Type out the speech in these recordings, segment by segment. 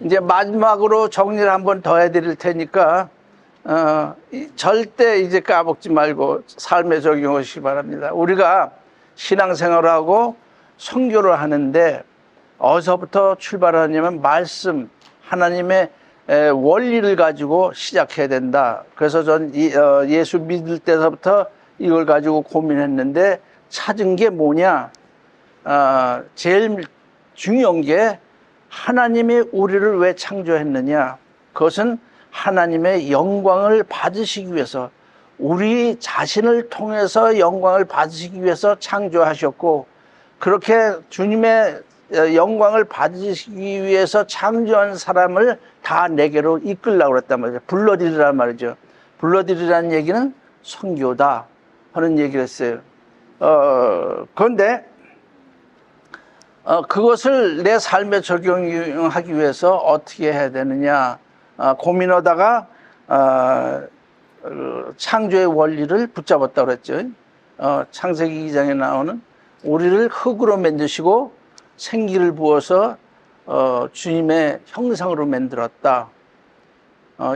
이제 마지막으로 정리를 한번 더 해드릴 테니까 절대 이제 까먹지 말고 삶에 적용하시기 바랍니다. 우리가 신앙생활하고 선교를 하는데 어디서부터 출발하냐면 말씀, 하나님의 원리를 가지고 시작해야 된다. 그래서 전 예수 믿을 때서부터 이걸 가지고 고민했는데 찾은 게 뭐냐? 제일 중요한 게 하나님이 우리를 왜 창조했느냐? 그것은 하나님의 영광을 받으시기 위해서, 우리 자신을 통해서 영광을 받으시기 위해서 창조하셨고, 그렇게 주님의 영광을 받으시기 위해서 창조한 사람을 다 내게로 이끌라고 그랬단 말이죠. 불러들이란 말이죠. 불러들이라는 얘기는 선교다 하는 얘기를 했어요. 그런데 그것을 내 삶에 적용하기 위해서 어떻게 해야 되느냐 고민하다가 창조의 원리를 붙잡았다고 그랬죠. 창세기 2장에 나오는 우리를 흙으로 만드시고 생기를 부어서 주님의 형상으로 만들었다.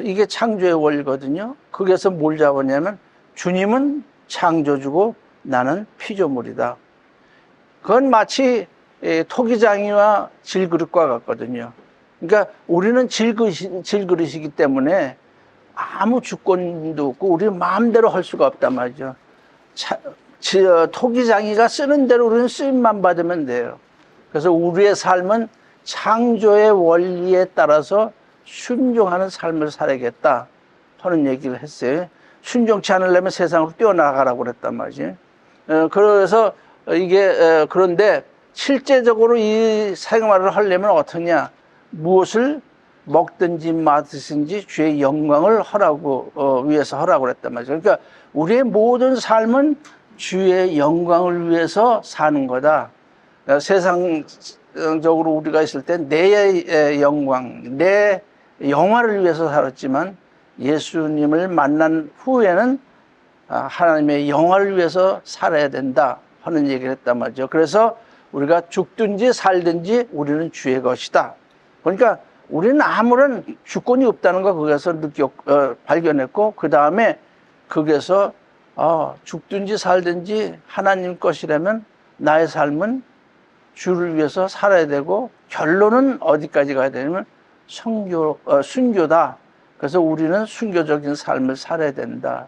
이게 창조의 원리거든요. 거기에서 뭘 잡았냐면 주님은 창조주고 나는 피조물이다. 그건 마치 토기장이와 질그릇과 같거든요. 그러니까 우리는 질그릇이기 때문에 아무 주권도 없고 우리 마음대로 할 수가 없단 말이죠. 토기장이가 쓰는 대로 우리는 쓰임만 받으면 돼요. 그래서 우리의 삶은 창조의 원리에 따라서 순종하는 삶을 살아야겠다 하는 얘기를 했어요. 순종치 않으려면 세상으로 뛰어나가라고 그랬단 말이지. 그래서 이게 그런데 실제적으로 이 생활을 하려면 어떠냐? 무엇을 먹든지 마시든지 주의 영광을 위해서 하라고 그랬단 말이죠. 그러니까 우리의 모든 삶은 주의 영광을 위해서 사는 거다. 세상적으로 우리가 있을 때 내 영광, 내 영화를 위해서 살았지만 예수님을 만난 후에는 하나님의 영화를 위해서 살아야 된다 하는 얘기를 했단 말이죠. 그래서 우리가 죽든지 살든지 우리는 주의 것이다. 그러니까 우리는 아무런 주권이 없다는 거 거기서 발견했고, 그 다음에 거기서 죽든지 살든지 하나님 것이라면 나의 삶은 주를 위해서 살아야 되고, 결론은 어디까지 가야 되냐면 순교다. 그래서 우리는 순교적인 삶을 살아야 된다.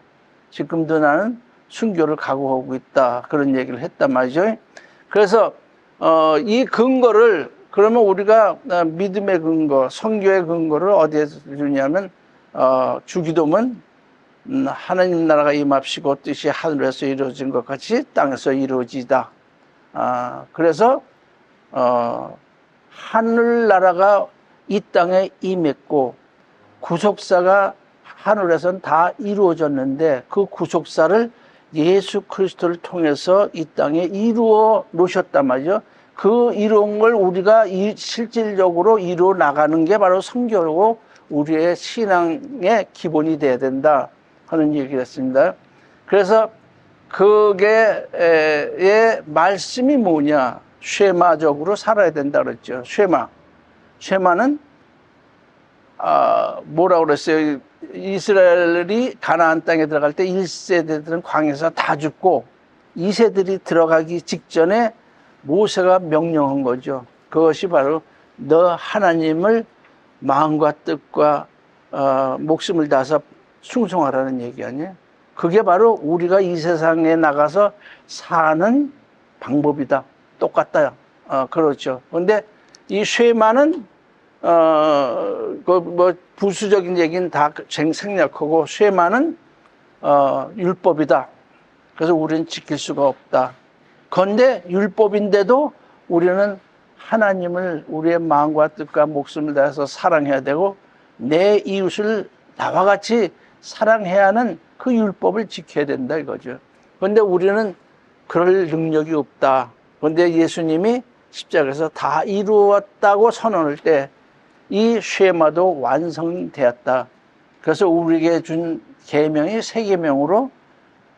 지금도 나는 순교를 각오하고 있다. 그런 얘기를 했단 말이죠. 그래서 이 근거를, 그러면 우리가 믿음의 근거, 선교의 근거를 어디에서 주냐면 주기도문, 하나님 나라가 임합시고 뜻이 하늘에서 이루어진 것 같이 땅에서 이루어지다. 그래서 하늘나라가 이 땅에 임했고 구속사가 하늘에서는 다 이루어졌는데 그 구속사를 예수 그리스도를 통해서 이 땅에 이루어 놓으셨단 말이죠. 그 이룬 걸 우리가 실질적으로 이루어 나가는 게 바로 선교고 우리의 신앙의 기본이 돼야 된다 하는 얘기를 했습니다. 그래서 그게 말씀이 뭐냐? 쉐마적으로 살아야 된다 그랬죠. 쉐마는 뭐라고 그랬어요? 이스라엘이 가나안 땅에 들어갈 때 1세대들은 광야에서 다 죽고 2세들이 들어가기 직전에 모세가 명령한 거죠. 그것이 바로 너 하나님을 마음과 뜻과 목숨을 다해서 충성하라는 얘기 아니에요? 그게 바로 우리가 이 세상에 나가서 사는 방법이다. 똑같다. 그렇죠. 그런데 이 쉐마는 부수적인 얘기는 다 생략하고 쉐마는 율법이다. 그래서 우리는 지킬 수가 없다. 그런데 율법인데도 우리는 하나님을 우리의 마음과 뜻과 목숨을 다해서 사랑해야 되고 내 이웃을 나와 같이 사랑해야 하는 그 율법을 지켜야 된다 이거죠. 그런데 우리는 그럴 능력이 없다. 그런데 예수님이 십자가에서 다 이루었다고 선언할 때 이 쉐마도 완성되었다. 그래서 우리에게 준 계명이 세 계명으로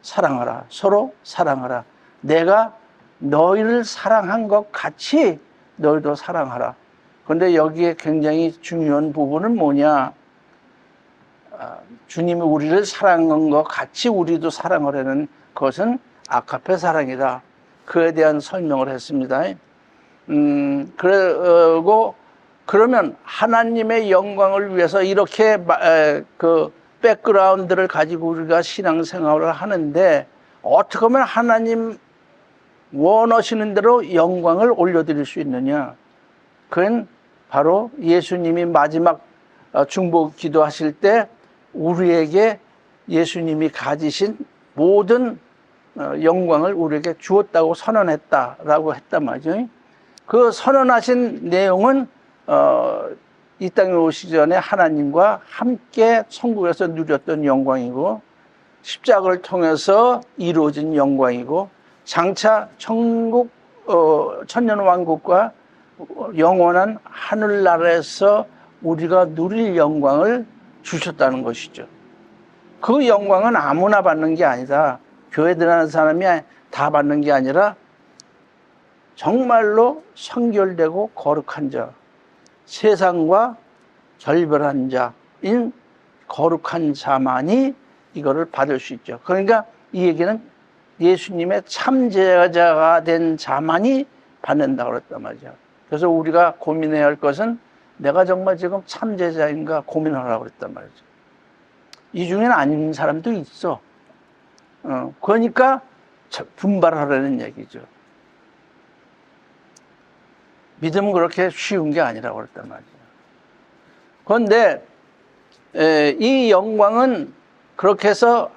사랑하라. 서로 사랑하라. 내가 너희를 사랑한 것 같이 너희도 사랑하라. 그런데 여기에 굉장히 중요한 부분은 뭐냐? 주님이 우리를 사랑한 것 같이 우리도 사랑을 하는 것은 아가페 사랑이다. 그에 대한 설명을 했습니다. 그리고 그러면 하나님의 영광을 위해서 이렇게 그 백그라운드를 가지고 우리가 신앙생활을 하는데 어떻게 하면 하나님 원하시는 대로 영광을 올려드릴 수 있느냐? 그건 바로 예수님이 마지막 중보 기도하실 때 우리에게 예수님이 가지신 모든 영광을 우리에게 주었다고 선언했다라고 했단 말이죠. 그 선언하신 내용은 이 땅에 오시기 전에 하나님과 함께 천국에서 누렸던 영광이고 십자가를 통해서 이루어진 영광이고 장차 천국 천년왕국과 영원한 하늘나라에서 우리가 누릴 영광을 주셨다는 것이죠. 그 영광은 아무나 받는 게 아니다. 교회 들어가는 사람이 다 받는 게 아니라 정말로 성결되고 거룩한 자, 세상과 결별한 자인 거룩한 자만이 이거를 받을 수 있죠. 그러니까 이 얘기는 예수님의 참제자가 된 자만이 받는다고 그랬단 말이죠. 그래서 우리가 고민해야 할 것은 내가 정말 지금 참제자인가 고민하라고 그랬단 말이죠. 이 중에는 아닌 사람도 있어. 그러니까 분발하라는 얘기죠. 믿음은 그렇게 쉬운 게 아니라고 그랬단 말이죠. 그런데 이 영광은 그렇게 해서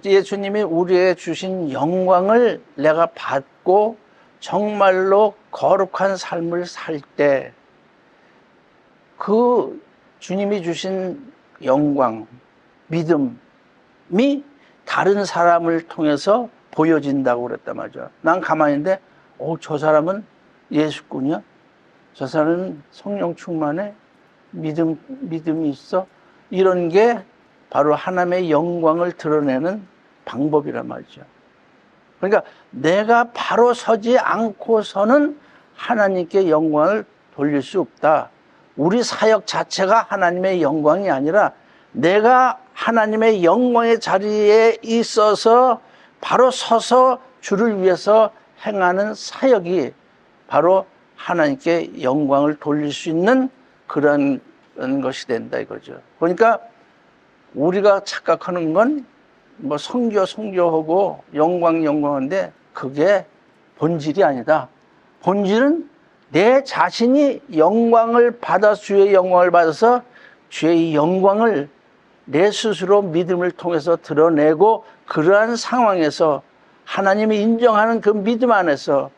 예수님이 우리에게 주신 영광을 내가 받고 정말로 거룩한 삶을 살 때 그 주님이 주신 영광, 믿음이 다른 사람을 통해서 보여진다고 그랬단 말이죠. 난 가만히 있는데 저 사람은 예수꾼이야? 저 사람은 성령 충만해? 믿음이 있어? 이런 게 바로 하나님의 영광을 드러내는 방법이란 말이죠. 그러니까 내가 바로 서지 않고서는 하나님께 영광을 돌릴 수 없다. 우리 사역 자체가 하나님의 영광이 아니라 내가 하나님의 영광의 자리에 있어서 바로 서서 주를 위해서 행하는 사역이 바로 하나님께 영광을 돌릴 수 있는 그런 것이 된다 이거죠. 그러니까 우리가 착각하는 건 뭐 성교하고 영광한데 그게 본질이 아니다. 본질은 내 자신이 영광을 받아 주의 영광을 받아서 주의 영광을 내 스스로 믿음을 통해서 드러내고 그러한 상황에서 하나님이 인정하는 그 믿음 안에서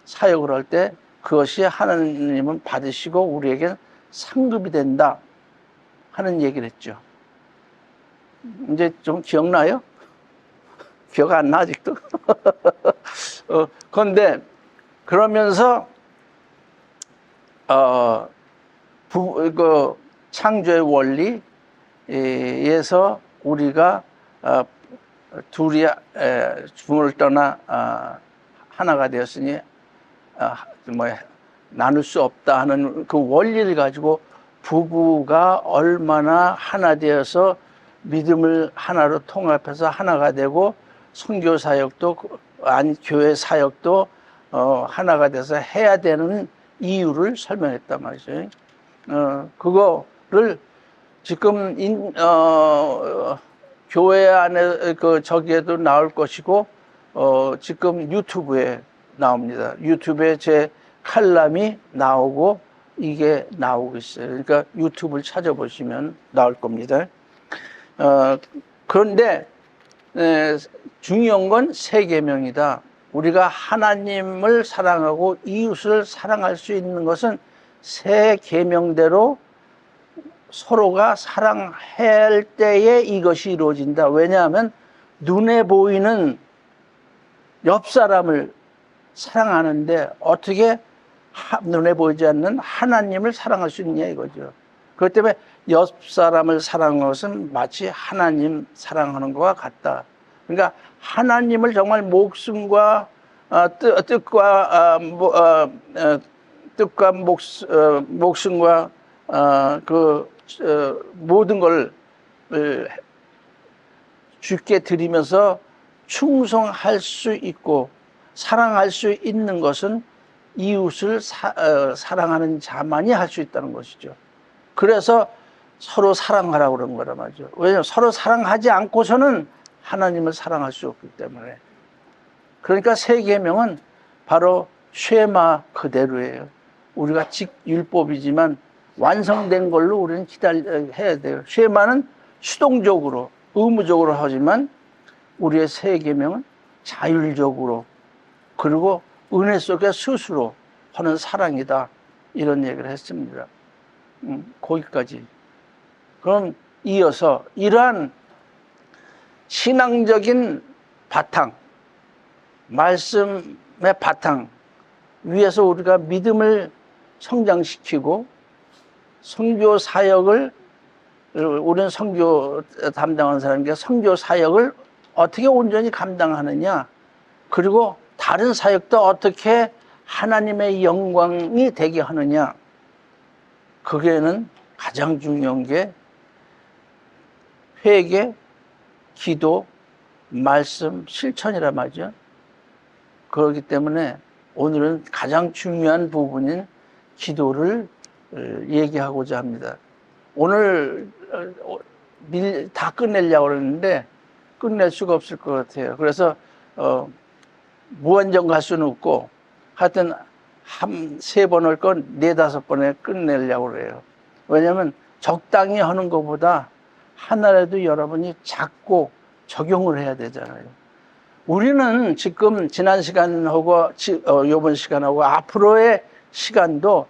사역을 할 때 그것이 하나님은 받으시고 우리에게 상급이 된다 하는 얘기를 했죠. 이제 좀 기억나요? 기억 안 나 아직도? 그런데 그러면서 그 창조의 원리에서 우리가 둘이 부모를 떠나 하나가 되었으니 나눌 수 없다 하는 그 원리를 가지고 부부가 얼마나 하나 되어서 믿음을 하나로 통합해서 하나가 되고 선교 사역도 교회 사역도 하나가 돼서 해야 되는 이유를 설명했단 말이죠. 그거를 지금 교회 안에 저기에도 나올 것이고 지금 유튜브에 나옵니다. 유튜브에 제 칼럼이 나오고 이게 나오고 있어요. 그러니까 유튜브를 찾아보시면 나올 겁니다. 그런데 중요한 건 세 계명이다. 우리가 하나님을 사랑하고 이웃을 사랑할 수 있는 것은 세 계명대로 서로가 사랑할 때에 이것이 이루어진다. 왜냐하면 눈에 보이는 옆 사람을 사랑하는데 어떻게 눈에 보이지 않는 하나님을 사랑할 수 있냐 이거죠. 그렇기 때문에 옆 사람을 사랑하는 것은 마치 하나님 사랑하는 것과 같다. 그러니까 하나님을 정말 목숨과 뜻과 뜻과 목숨과 모든 걸 주께 드리면서 충성할 수 있고 사랑할 수 있는 것은 이웃을 사랑하는 자만이 할 수 있다는 것이죠. 그래서 서로 사랑하라고 그런 거란 말이죠. 왜냐하면 서로 사랑하지 않고서는 하나님을 사랑할 수 없기 때문에. 그러니까 세 계명은 바로 쉐마 그대로예요. 우리가 율법이지만 완성된 걸로 우리는 해야 돼요. 쉐마는 수동적으로 의무적으로 하지만 우리의 세 계명은 자율적으로 그리고 은혜 속에 스스로 하는 사랑이다. 이런 얘기를 했습니다. 거기까지. 그럼 이어서 이러한 신앙적인 바탕, 말씀의 바탕 위에서 우리가 믿음을 성장시키고 선교 사역을 우리는 선교 담당하는 사람이니까 선교 사역을 어떻게 온전히 감당하느냐 그리고 다른 사역도 어떻게 하나님의 영광이 되게 하느냐 그게는 가장 중요한 게 회개, 기도, 말씀, 실천이란 말이죠. 그렇기 때문에 오늘은 가장 중요한 부분인 기도를 얘기하고자 합니다. 오늘 다 끝내려고 그러는데 끝낼 수가 없을 것 같아요. 그래서 무한정 갈 수는 없고 하여튼 세 번 할 건 네다섯 번에 끝내려고 그래요. 왜냐하면 적당히 하는 것보다 하나라도 여러분이 잡고 적용을 해야 되잖아요. 우리는 지금 지난 시간하고 이번 시간하고 앞으로의 시간도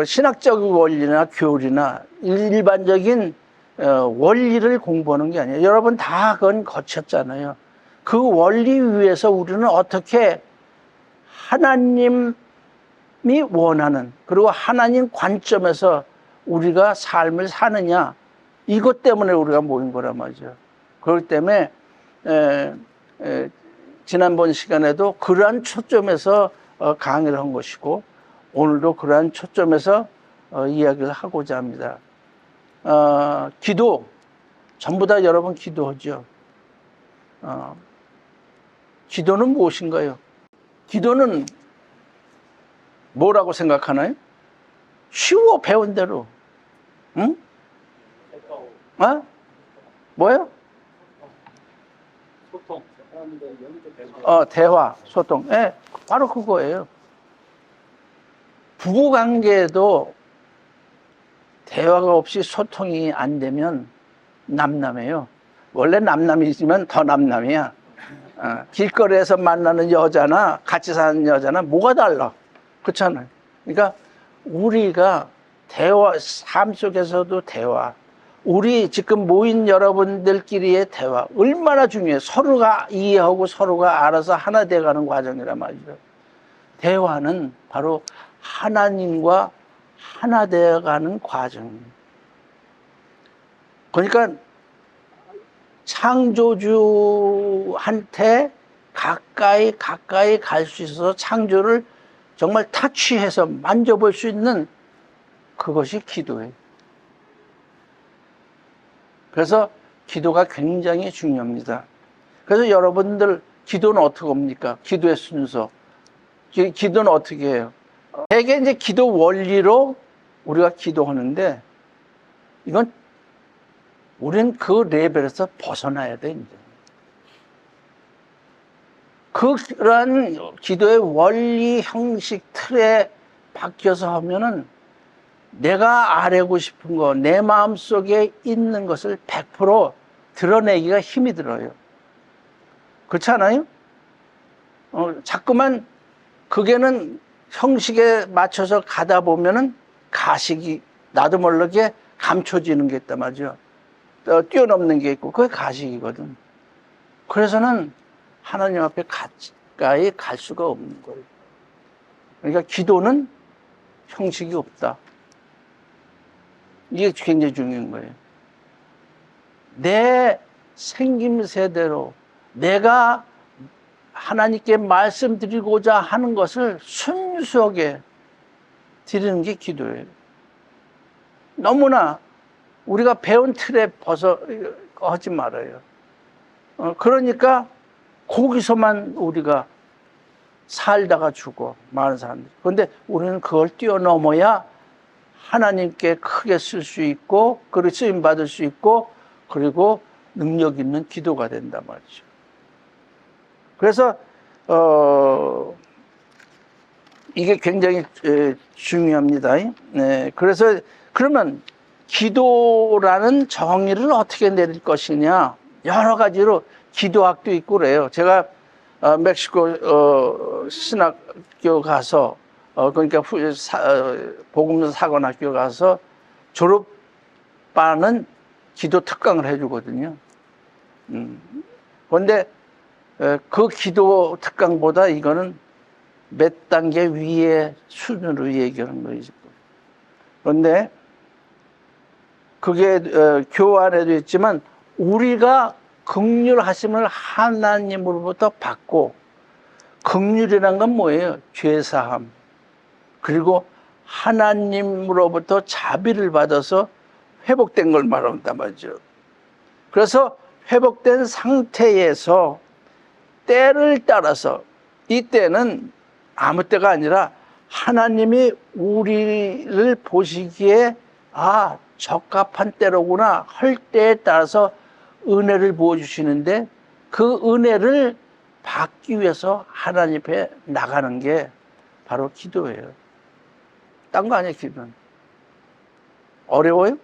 신학적 원리나 교리나 일반적인 원리를 공부하는 게 아니에요. 여러분 다 그건 거쳤잖아요. 그 원리 위에서 우리는 어떻게 하나님이 원하는 그리고 하나님 관점에서 우리가 삶을 사느냐 이것 때문에 우리가 모인 거란 말이죠. 그렇기 때문에 지난번 시간에도 그러한 초점에서 강의를 한 것이고 오늘도 그러한 초점에서 이야기를 하고자 합니다. 기도 전부 다 여러분 기도하죠. 기도는 무엇인가요? 기도는 뭐라고 생각하나요? 쉬워 배운 대로. 응? 뭐요? 소통. 대화, 소통. 예, 바로 그거예요. 부부 관계에도 대화가 없이 소통이 안 되면 남남해요. 원래 남남이지만 더 남남이야. 길거리에서 만나는 여자나 같이 사는 여자나 뭐가 달라? 그렇잖아요. 그러니까 우리가 대화, 삶 속에서도 대화, 우리 지금 모인 여러분들끼리의 대화 얼마나 중요해요. 서로가 이해하고 서로가 알아서 하나 돼가는 과정이란 말이죠. 대화는 바로 하나님과 하나 되어가는 과정입니다. 그러니까 창조주한테 가까이 갈 수 있어서 창조를 정말 터치해서 만져볼 수 있는 그것이 기도예요. 그래서 기도가 굉장히 중요합니다. 그래서 여러분들 기도는 어떻게 합니까? 기도의 순서. 기도는 어떻게 해요? 대개 이제 기도 원리로 우리가 기도하는데 이건 우리는 그 레벨에서 벗어나야 돼, 이제. 그런 기도의 원리, 형식, 틀에 바뀌어서 하면은 내가 알고 싶은 거, 내 마음속에 있는 것을 100% 드러내기가 힘이 들어요. 그렇지 않아요? 자꾸만 그게는 형식에 맞춰서 가다 보면은 가식이 나도 모르게 감춰지는 게 있단 말이죠. 뛰어넘는 게 있고 그게 가식이거든. 그래서는 하나님 앞에 가까이 갈 수가 없는 거예요. 그러니까 기도는 형식이 없다. 이게 굉장히 중요한 거예요. 내 생김새대로 내가 하나님께 말씀드리고자 하는 것을 순수하게 드리는 게 기도예요. 너무나 우리가 배운 틀에 하지 말아요. 그러니까 거기서만 우리가 살다가 죽어, 많은 사람들이. 그런데 우리는 그걸 뛰어넘어야 하나님께 크게 쓸 수 있고, 그리고 쓰임 받을 수 있고, 그리고 능력 있는 기도가 된단 말이죠. 그래서 이게 굉장히 중요합니다. 네, 그래서 그러면 기도라는 정의를 어떻게 내릴 것이냐, 여러 가지로 기도학도 있고 그래요. 제가 멕시코 신학교 가서 그러니까 복음서 사관학교 가서 졸업반은 기도 특강을 해주거든요. 그런데 그 기도 특강보다 이거는 몇 단계 위의 수준으로 얘기하는 거죠. 그런데 그게 교환에도 있지만 우리가 긍휼하심을 하나님으로부터 받고, 긍휼이란 건 뭐예요? 죄사함. 그리고 하나님으로부터 자비를 받아서 회복된 걸 말한단 말이죠. 그래서 회복된 상태에서 때를 따라서, 이 때는 아무 때가 아니라 하나님이 우리를 보시기에 적합한 때로구나 할 때에 따라서 은혜를 부어주시는데, 그 은혜를 받기 위해서 하나님 앞에 나가는 게 바로 기도예요. 딴 거 아니에요, 기도는. 어려워요?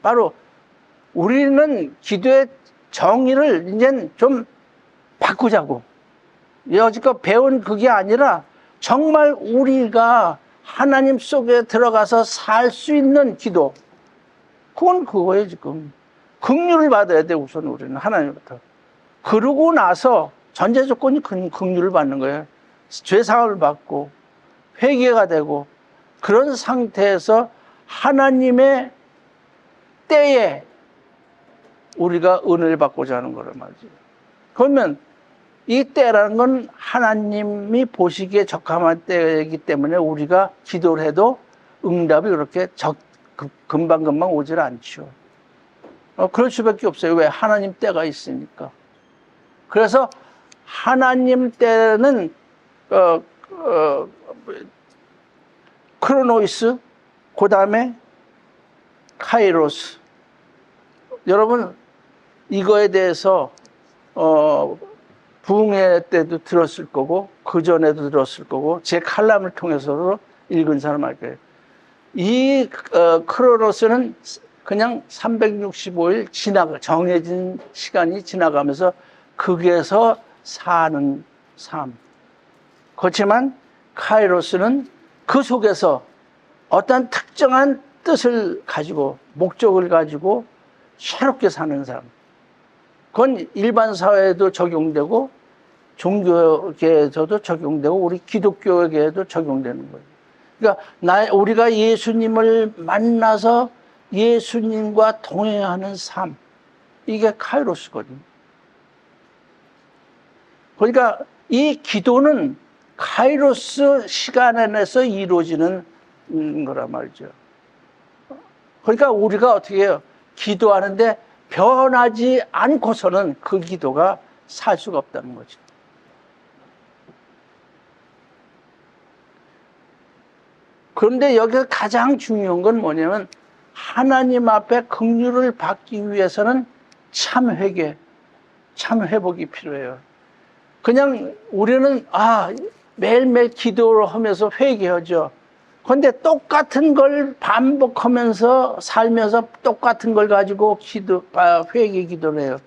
바로 우리는 기도의 정의를 이제 좀 바꾸자고. 여지껏 배운 그게 아니라 정말 우리가 하나님 속에 들어가서 살 수 있는 기도. 그건 그거예요, 지금. 긍휼을 받아야 돼, 우선 우리는 하나님부터. 그러고 나서 전제 조건이 긍휼을 받는 거예요. 죄사함을 받고 회개가 되고, 그런 상태에서 하나님의 때에 우리가 은혜를 받고자 하는 거란 말이죠. 그러면 이 때라는 건 하나님이 보시기에 적합한 때이기 때문에 우리가 기도를 해도 응답이 그렇게 금방금방 오질 않죠. 그럴 수밖에 없어요. 왜? 하나님 때가 있으니까. 그래서 하나님 때는 크로노이스, 그 다음에 카이로스. 여러분 이거에 대해서 부흥회 때도 들었을 거고, 그 전에도 들었을 거고, 제 칼럼을 통해서도 읽은 사람 알 거예요. 이 크로노스는 그냥 365일 정해진 시간이 지나가면서 거기에서 사는 삶. 그렇지만 카이로스는 그 속에서 어떤 특정한 뜻을 가지고, 목적을 가지고 새롭게 사는 삶. 그건 일반 사회에도 적용되고, 종교계에서도 적용되고, 우리 기독교계에도 적용되는 거예요. 그러니까 우리가 예수님을 만나서 예수님과 동행하는 삶, 이게 카이로스거든요. 그러니까 이 기도는 카이로스 시간 안에서 이루어지는 거란 말이죠. 그러니까 우리가 어떻게 해요? 기도하는데 변하지 않고서는 그 기도가 살 수가 없다는 거죠. 그런데 여기서 가장 중요한 건 뭐냐면, 하나님 앞에 긍휼을 받기 위해서는 참 회개, 참 회복이 필요해요. 그냥 우리는 매일매일 기도를 하면서 회개하죠. 그런데 똑같은 걸 반복하면서 살면서 똑같은 걸 가지고 회개 기도를 해요.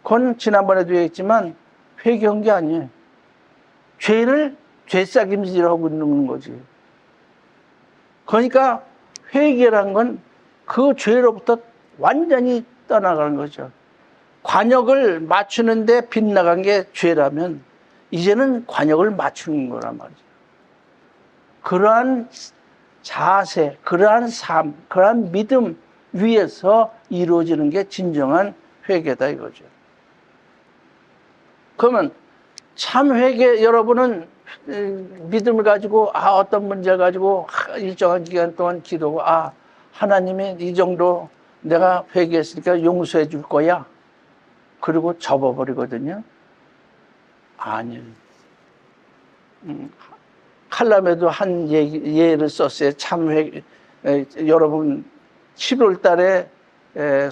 그건 지난번에도 얘기했지만 회개한 게 아니에요. 죄싸김질하고 있는 거지. 그러니까 회개란 건 그 죄로부터 완전히 떠나가는 거죠. 관역을 맞추는데 빗나간 게 죄라면 이제는 관역을 맞추는 거란 말이죠. 그러한 자세, 그러한 삶, 그러한 믿음 위에서 이루어지는 게 진정한 회개다 이거죠. 그러면 참 회개, 여러분은 믿음을 가지고 어떤 문제를 가지고 일정한 기간 동안 기도하고 하나님이 이 정도 내가 회개했으니까 용서해 줄 거야. 그리고 접어버리거든요. 아니에요. 칼럼에도 한 예를 썼어요. 여러분 7월 달에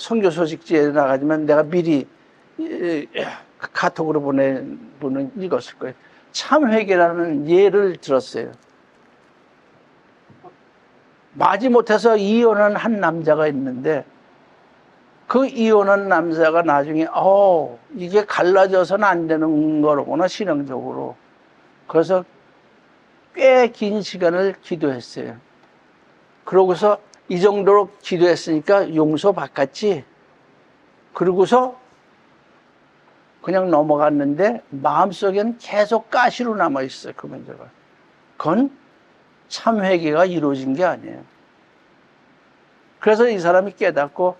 선교 소식지에 나가지만 내가 미리 카톡으로 보낸 분은 읽었을 거예요. 참회개라는 예를 들었어요. 마지못해서 이혼한 한 남자가 있는데 그 이혼한 남자가 나중에 이게 갈라져서는 안 되는 거로구나, 신앙적으로. 그래서 꽤 긴 시간을 기도했어요. 그러고서 이 정도로 기도했으니까 용서받겠지. 그러고서 그냥 넘어갔는데 마음속엔 계속 가시로 남아있어요, 그 문제가. 그건 참 회개가 이루어진 게 아니에요. 그래서 이 사람이 깨닫고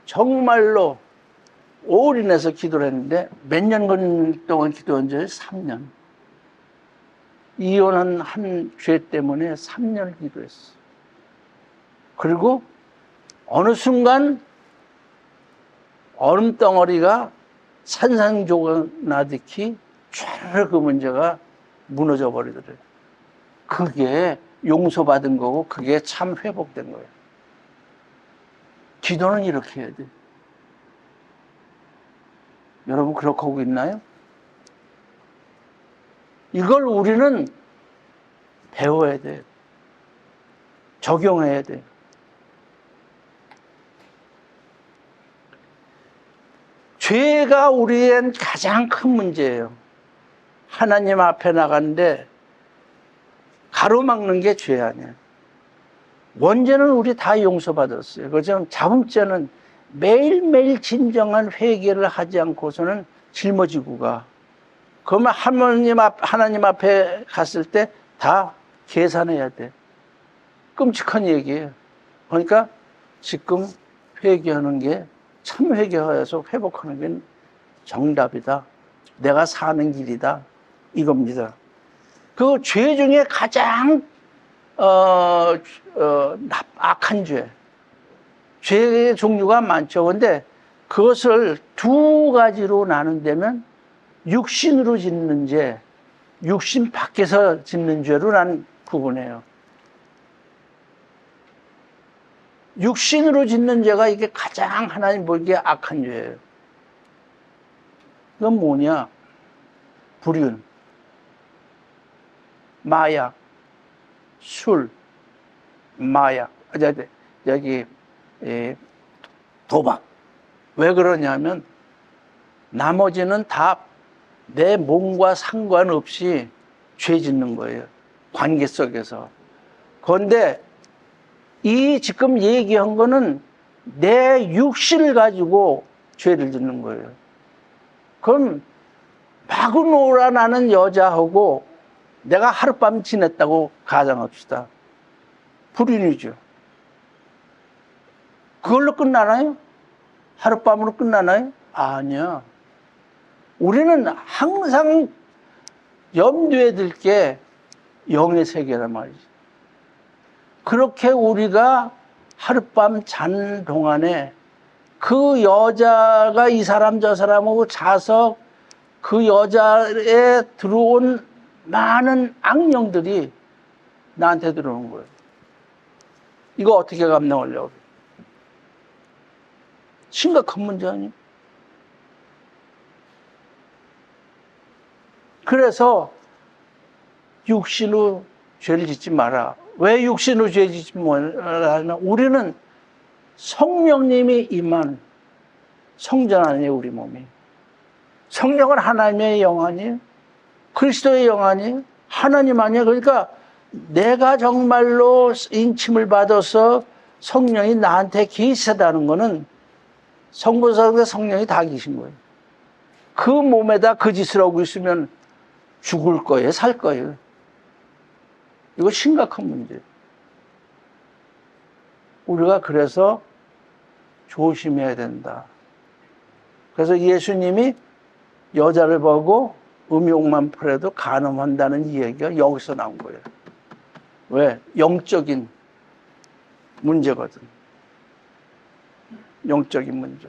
정말로 올인해서 기도를 했는데 몇 년 동안 기도한 지 3년. 이혼한 한 죄 때문에 3년을 기도했어. 그리고 어느 순간 얼음덩어리가 산산조각 나듯이 촤르르 그 문제가 무너져 버리더래요. 그게 용서받은 거고 그게 참 회복된 거예요. 기도는 이렇게 해야 돼. 여러분 그렇게 하고 있나요? 이걸 우리는 배워야 돼. 적용해야 돼. 죄가 우리엔 가장 큰 문제예요. 하나님 앞에 나가는데 가로막는 게 죄 아니에요. 원죄는 우리 다 용서받았어요. 그렇지만 자범죄는 매일매일 진정한 회개를 하지 않고서는 짊어지고 가. 그러면 하나님 앞에 갔을 때 다 계산해야 돼. 끔찍한 얘기예요. 그러니까 지금 회개하는 게 참 회개하여서 회복하는 게 정답이다. 내가 사는 길이다. 이겁니다. 그 죄 중에 가장 악한 죄. 죄의 종류가 많죠. 그런데 그것을 두 가지로 나눈다면 육신으로 짓는 죄, 육신 밖에서 짓는 죄로 난 구분해요. 육신으로 짓는 죄가 이게 가장 하나님 보기에 악한 죄예요. 그건 뭐냐? 불륜, 마약, 술, 마약, 여기 도박. 왜 그러냐면 나머지는 다 내 몸과 상관없이 죄 짓는 거예요. 관계 속에서. 그런데 이 지금 얘기한 거는 내 육신을 가지고 죄를 짓는 거예요. 그럼 마구 놀아나는 여자하고 내가 하룻밤 지냈다고 가정합시다. 불륜이죠. 그걸로 끝나나요? 하룻밤으로 끝나나요? 아니야. 우리는 항상 염두에 들 게 영의 세계란 말이지. 그렇게 우리가 하룻밤 잔 동안에 그 여자가 이 사람 저 사람하고 자서 그 여자에 들어온 많은 악령들이 나한테 들어오는 거예요. 이거 어떻게 감당하려고 그래? 심각한 문제 아니에요? 그래서 육신으로 죄를 짓지 마라. 왜 육신으로 죄 짓지 마라? 우리는 성령님이 임한 성전 아니에요, 우리 몸이. 성령은 하나님의 영 아니에요? 그리스도의 영 아니에요? 하나님 아니에요? 그러니까 내가 정말로 인침을 받아서 성령이 나한테 계시다는 거는 성부성자 성령이 다 계신 거예요. 그 몸에다 그 짓을 하고 있으면 죽을 거예요, 살 거예요. 이거 심각한 문제예요. 우리가 그래서 조심해야 된다. 그래서 예수님이 여자를 보고 음욕만 풀어도 간음한다는 이야기가 여기서 나온 거예요. 왜? 영적인 문제거든. 영적인 문제.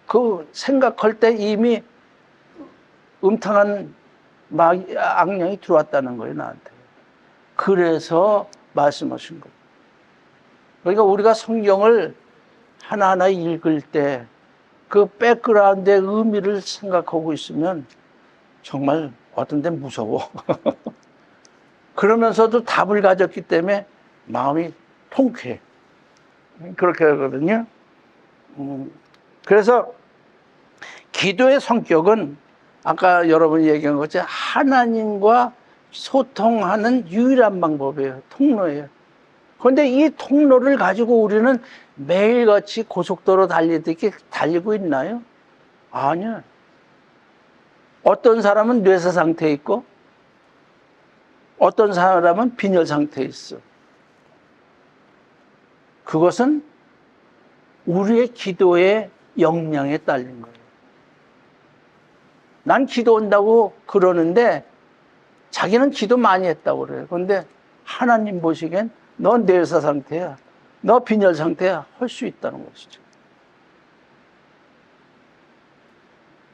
그 생각할 때 이미 음탕한 악령이 들어왔다는 거예요, 나한테. 그래서 말씀하신 거예요. 그러니까 우리가 성경을 하나하나 읽을 때 그 백그라운드의 의미를 생각하고 있으면 정말 어떤 데는 무서워. 그러면서도 답을 가졌기 때문에 마음이 통쾌해. 그렇게 하거든요. 그래서 기도의 성격은 아까 여러분이 얘기한 것처럼 하나님과 소통하는 유일한 방법이에요. 통로예요. 그런데 이 통로를 가지고 우리는 매일같이 고속도로 달리듯이 달리고 있나요? 아니요. 어떤 사람은 뇌사 상태에 있고 어떤 사람은 빈혈 상태에 있어. 그것은 우리의 기도의 역량에 딸린 거예요. 난 기도한다고 그러는데 자기는 기도 많이 했다고 그래요. 그런데 하나님 보시기엔 넌 뇌사 상태야. 너 빈혈 상태야. 할 수 있다는 것이죠.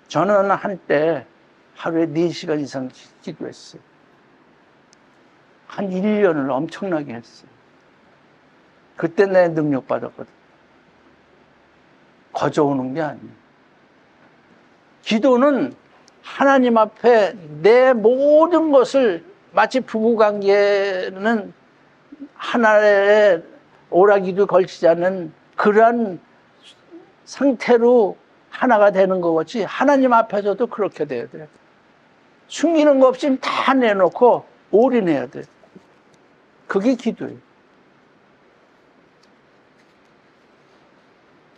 저는 한때 하루에 4시간 이상 기도했어요. 한 1년을 엄청나게 했어요. 그때 내 능력 받았거든. 거저오는 게 아니에요. 기도는 하나님 앞에 내 모든 것을 마치 부부관계는 하나의 오라기도 걸치지 않는 그러한 상태로 하나가 되는 것 같이 하나님 앞에서도 그렇게 돼야 돼요. 숨기는 거 없이 다 내놓고 올인해야 돼요. 그게 기도예요.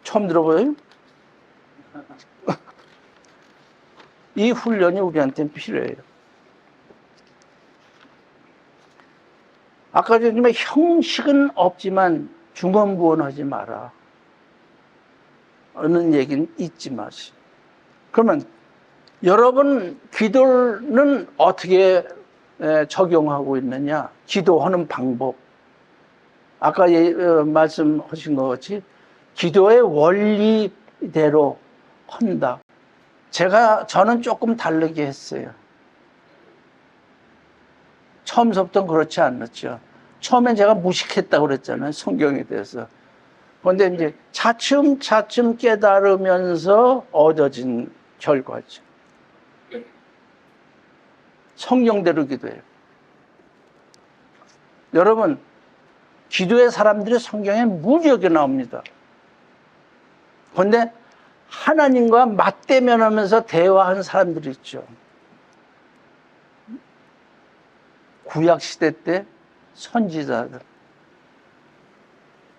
처음 들어봐요? 이 훈련이 우리한테는 필요해요. 아까 전에 형식은 없지만 중언부언하지 마라. 라는 얘기는 잊지 마시오. 그러면 여러분 기도는 어떻게 적용하고 있느냐? 기도하는 방법. 아까 말씀하신 것 같이 기도의 원리대로 한다. 저는 조금 다르게 했어요. 처음부터 그렇지 않았죠. 처음엔 제가 무식했다고 그랬잖아요. 성경에 대해서. 그런데 이제 차츰차츰 깨달으면서 얻어진 결과죠. 성경대로 기도해요. 여러분, 기도의 사람들이 성경에 무지하게 나옵니다. 그런데 하나님과 맞대면하면서 대화한 사람들이 있죠. 구약시대 때 선지자들.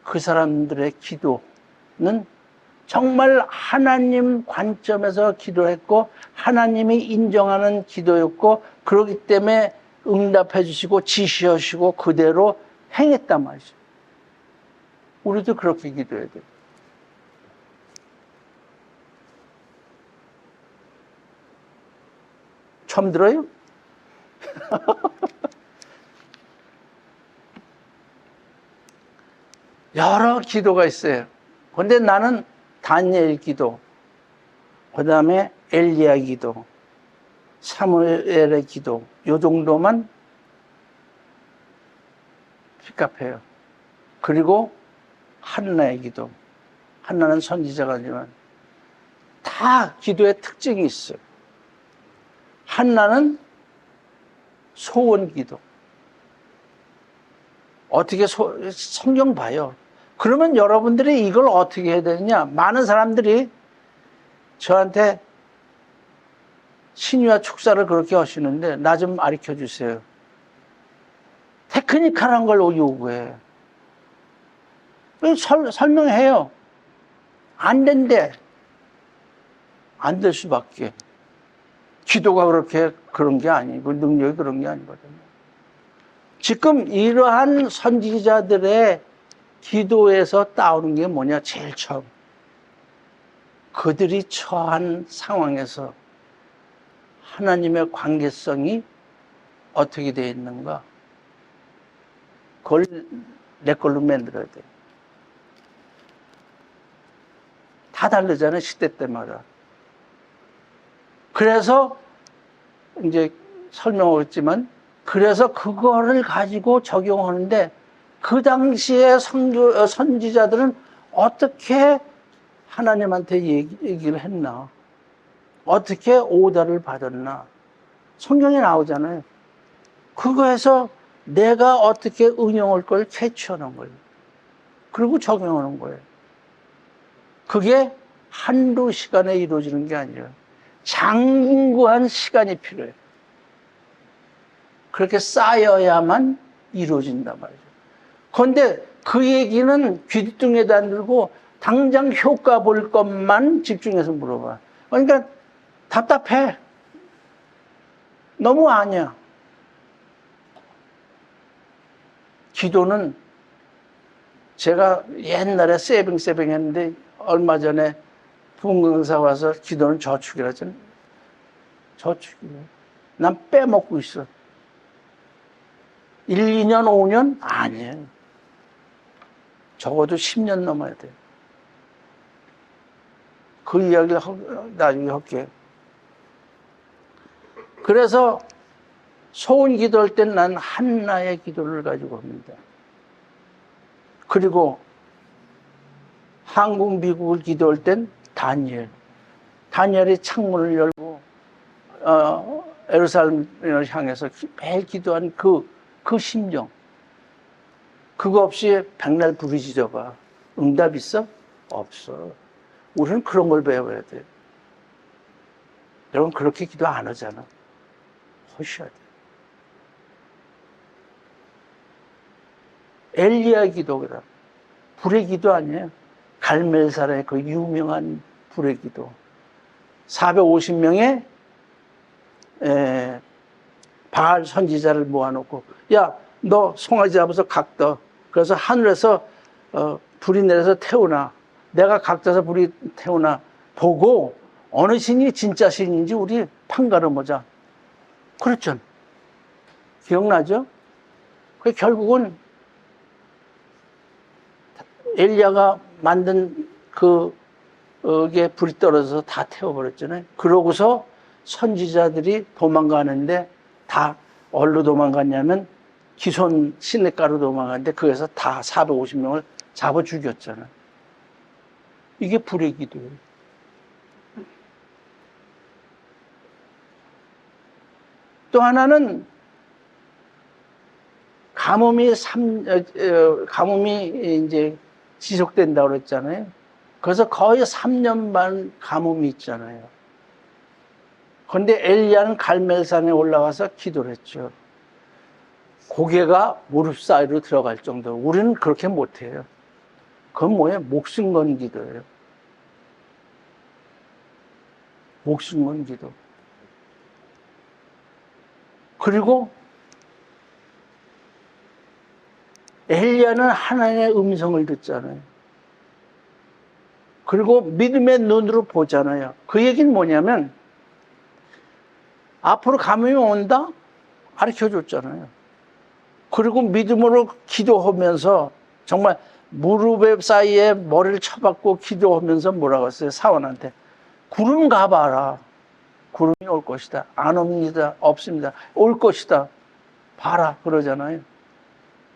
그 사람들의 기도는 정말 하나님 관점에서 기도했고 하나님이 인정하는 기도였고 그렇기 때문에 응답해 주시고 지시해 주시고 그대로 행했단 말이죠. 우리도 그렇게 기도해야 돼요. 처음 들어요? 여러 기도가 있어요. 그런데 나는 다니엘 기도, 그 다음에 엘리야 기도, 사무엘의 기도, 요 정도만 픽업해요. 그리고 한나의 기도. 한나는 선지자가 아니지만 다 기도의 특징이 있어요. 한나는 소원 기도. 어떻게 성경 봐요. 그러면 여러분들이 이걸 어떻게 해야 되느냐? 많은 사람들이 저한테 신유와 축사를 그렇게 하시는데 나 좀 가르쳐 주세요. 테크니컬한 걸 요구해. 설명해요. 안 된대. 안 될 수밖에. 기도가 그렇게 그런 게 아니고 능력이 그런 게 아니거든요. 지금 이러한 선지자들의 기도에서 따오는 게 뭐냐? 제일 처음. 그들이 처한 상황에서 하나님의 관계성이 어떻게 되어 있는가? 그걸 내 걸로 만들어야 돼. 다 다르잖아요, 시대 때마다. 그래서 이제 설명했지만, 그래서 그거를 가지고 적용하는데, 그 당시에 선지자들은 어떻게 하나님한테 얘기를 했나? 어떻게 오더를 받았나? 성경에 나오잖아요. 그거에서 내가 어떻게 응용할 걸 캐치하는 거예요. 그리고 적용하는 거예요. 그게 한두 시간에 이루어지는 게 아니에요. 장구한 시간이 필요해요. 그렇게 쌓여야만 이루어진단 말이죠. 그런데 그 얘기는 귀뚱에도 안 들고 당장 효과 볼 것만 집중해서 물어봐. 그러니까 답답해. 너무 아니야. 기도는 제가 옛날에 세빙 했는데 얼마 전에 부흥강사 와서 기도는 저축이라 했잖아요. 저축이에요. 난 빼먹고 있어. 1, 2년, 5년? 아니에요. 적어도 10년 넘어야 돼요. 그 이야기를 나중에 할게요. 그래서 소원 기도할 땐 난 한나의 기도를 가지고 합니다. 그리고 한국, 미국을 기도할 땐 다니엘. 다니엘이 창문을 열고 예루살렘을 향해서 매일 기도한 그 심정. 그거 없이 백날 부르짖어봐. 응답 있어? 없어. 우리는 그런 걸 배워야 돼. 여러분 그렇게 기도 안 하잖아. 하셔야 돼. 엘리야 기도가 불의 기도 아니에요. 갈멜산의 그 유명한 불의 기도. 450명의 바알 선지자를 모아놓고 야, 너 송아지 잡아서 각떠. 그래서 하늘에서 불이 내려서 태우나. 내가 각져서 불이 태우나. 보고 어느 신이 진짜 신인지 우리 판가름보자. 그랬죠. 기억나죠? 그 결국은 엘리야가 만든 그게 불이 떨어져서 다 태워버렸잖아요. 그러고서 선지자들이 도망가는데 다 어디로 도망갔냐면 기손 시냇가로 도망갔는데 거기서 다 450명을 잡아 죽였잖아요. 이게 불의 기도예요. 또 하나는 가뭄이 이제 지속된다고 그랬잖아요. 그래서 거의 3년 반 가뭄이 있잖아요. 그런데 엘리야는 갈멜산에 올라가서 기도를 했죠. 고개가 무릎 사이로 들어갈 정도로. 우리는 그렇게 못해요. 그건 뭐예요? 목숨 건 기도예요. 목숨 건 기도. 그리고 엘리야는 하나님의 음성을 듣잖아요. 그리고 믿음의 눈으로 보잖아요. 그 얘기는 뭐냐면 앞으로 가뭄이 온다? 가르쳐줬잖아요. 그리고 믿음으로 기도하면서 정말 무릎 사이에 머리를 쳐박고 기도하면서 뭐라고 했어요? 사원한테. 구름 가봐라. 구름이 올 것이다. 안 옵니다. 없습니다. 올 것이다. 봐라. 그러잖아요.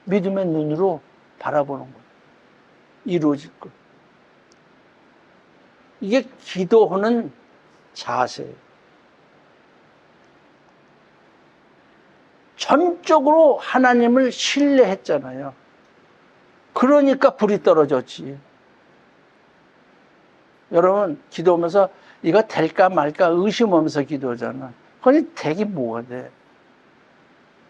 믿음의 눈으로 바라보는 거예요. 이루어질 것. 이게 기도하는 자세예요. 전적으로 하나님을 신뢰했잖아요. 그러니까 불이 떨어졌지. 여러분 기도하면서 이거 될까 말까 의심하면서 기도하잖아. 그러니 되긴 뭐가 돼.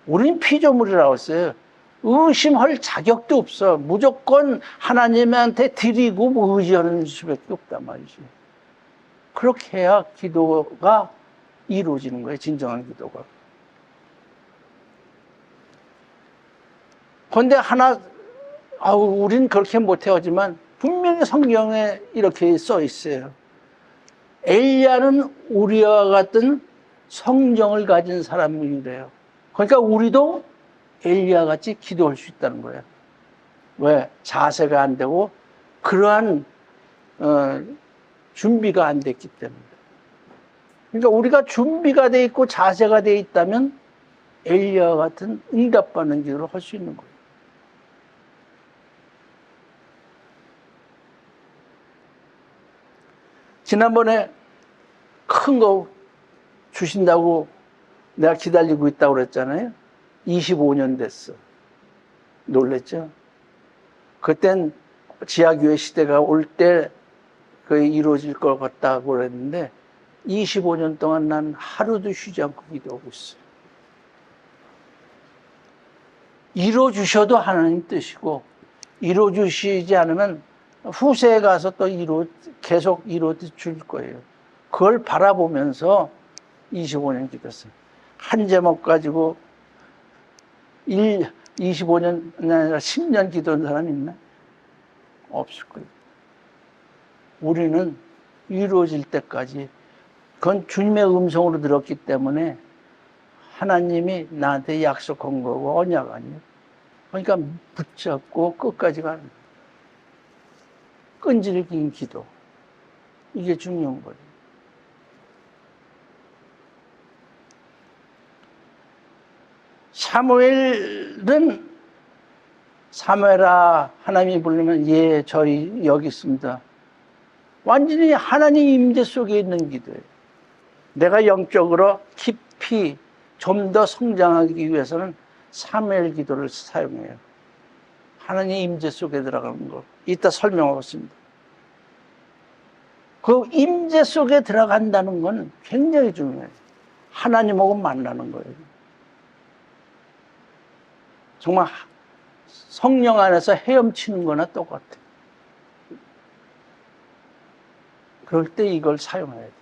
우린 피조물이라고 했어요. 의심할 자격도 없어. 무조건 하나님한테 드리고 의지하는 수밖에 없단 말이지. 그렇게 해야 기도가 이루어지는 거예요. 진정한 기도가. 그런데 우린 그렇게 못해하지만 분명히 성경에 이렇게 써 있어요. 엘리야는 우리와 같은 성정을 가진 사람이래요. 그러니까 우리도 엘리야 같이 기도할 수 있다는 거예요. 왜? 자세가 안 되고 그러한 준비가 안 됐기 때문에. 그러니까 우리가 준비가 돼 있고 자세가 돼 있다면 엘리야 같은 응답받는 기도를 할 수 있는 거예요. 지난번에 큰 거 주신다고 내가 기다리고 있다고 그랬잖아요. 25년 됐어. 놀랬죠? 그땐 지하교회 시대가 올 때 그게 이루어질 것 같다고 그랬는데 25년 동안 난 하루도 쉬지 않고 기도하고 있어요. 이루어주셔도 하나님 뜻이고 이루어주시지 않으면 후세에 가서 또 계속 이루어줄 거예요. 그걸 바라보면서 25년 기도했어요. 한 제목 가지고 25년 아니라 10년 기도한 사람이 있나? 없을 거예요. 우리는 이루어질 때까지 그건 주님의 음성으로 들었기 때문에 하나님이 나한테 약속한 거고 언약 아니에요. 그러니까 붙잡고 끝까지 가는 거예요. 끈질긴 기도. 이게 중요한 거예요. 사무엘아 하나님이 부르면 예 저희 여기 있습니다. 완전히 하나님 임재 속에 있는 기도예요. 내가 영적으로 깊이 좀 더 성장하기 위해서는 사무엘 기도를 사용해요. 하나님 임재 속에 들어가는 거. 이따 설명하겠습니다. 그 임재 속에 들어간다는 건 굉장히 중요해요. 하나님하고 만나는 거예요. 정말 성령 안에서 헤엄치는 거나 똑같아요. 그럴 때 이걸 사용해야 돼요.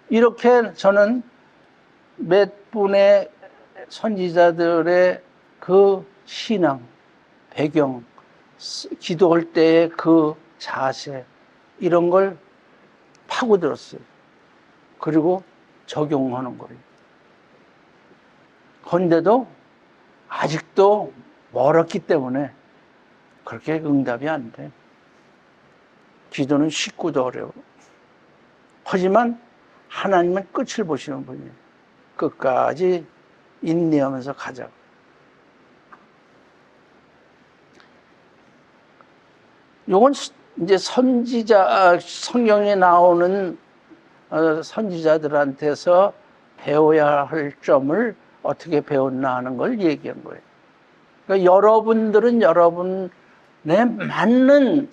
이렇게 저는 몇 분의 선지자들의 그 신앙, 배경, 기도할 때의 그 자세, 이런 걸 파고들었어요. 그리고 적용하는 거예요. 그런데도 아직도 멀었기 때문에 그렇게 응답이 안 돼. 기도는 쉽고도 어려워. 하지만 하나님은 끝을 보시는 분이에요. 끝까지 인내하면서 가자고. 요건 이제 성경에 나오는 선지자들한테서 배워야 할 점을 어떻게 배웠나 하는 걸 얘기한 거예요. 그러니까 여러분들은 여러분에 맞는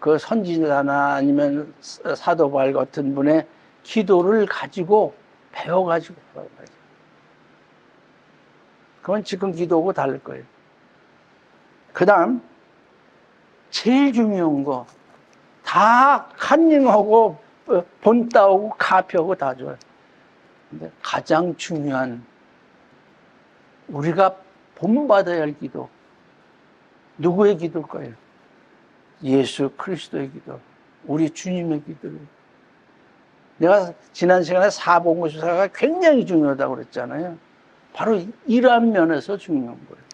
그 선지자나 아니면 사도 바울 같은 분의 기도를 가지고 배워가지고 그건 지금 기도하고 다를 거예요. 그 다음 제일 중요한 거 다 칸닝하고 본따오고 카피하고 다 좋아요. 근데 가장 중요한 우리가 본받아야 할 기도 누구의 기도일까요? 예수 그리스도의 기도, 우리 주님의 기도를. 내가 지난 시간에 사복무수사가 굉장히 중요하다고 그랬잖아요. 바로 이러한 면에서 중요한 거예요.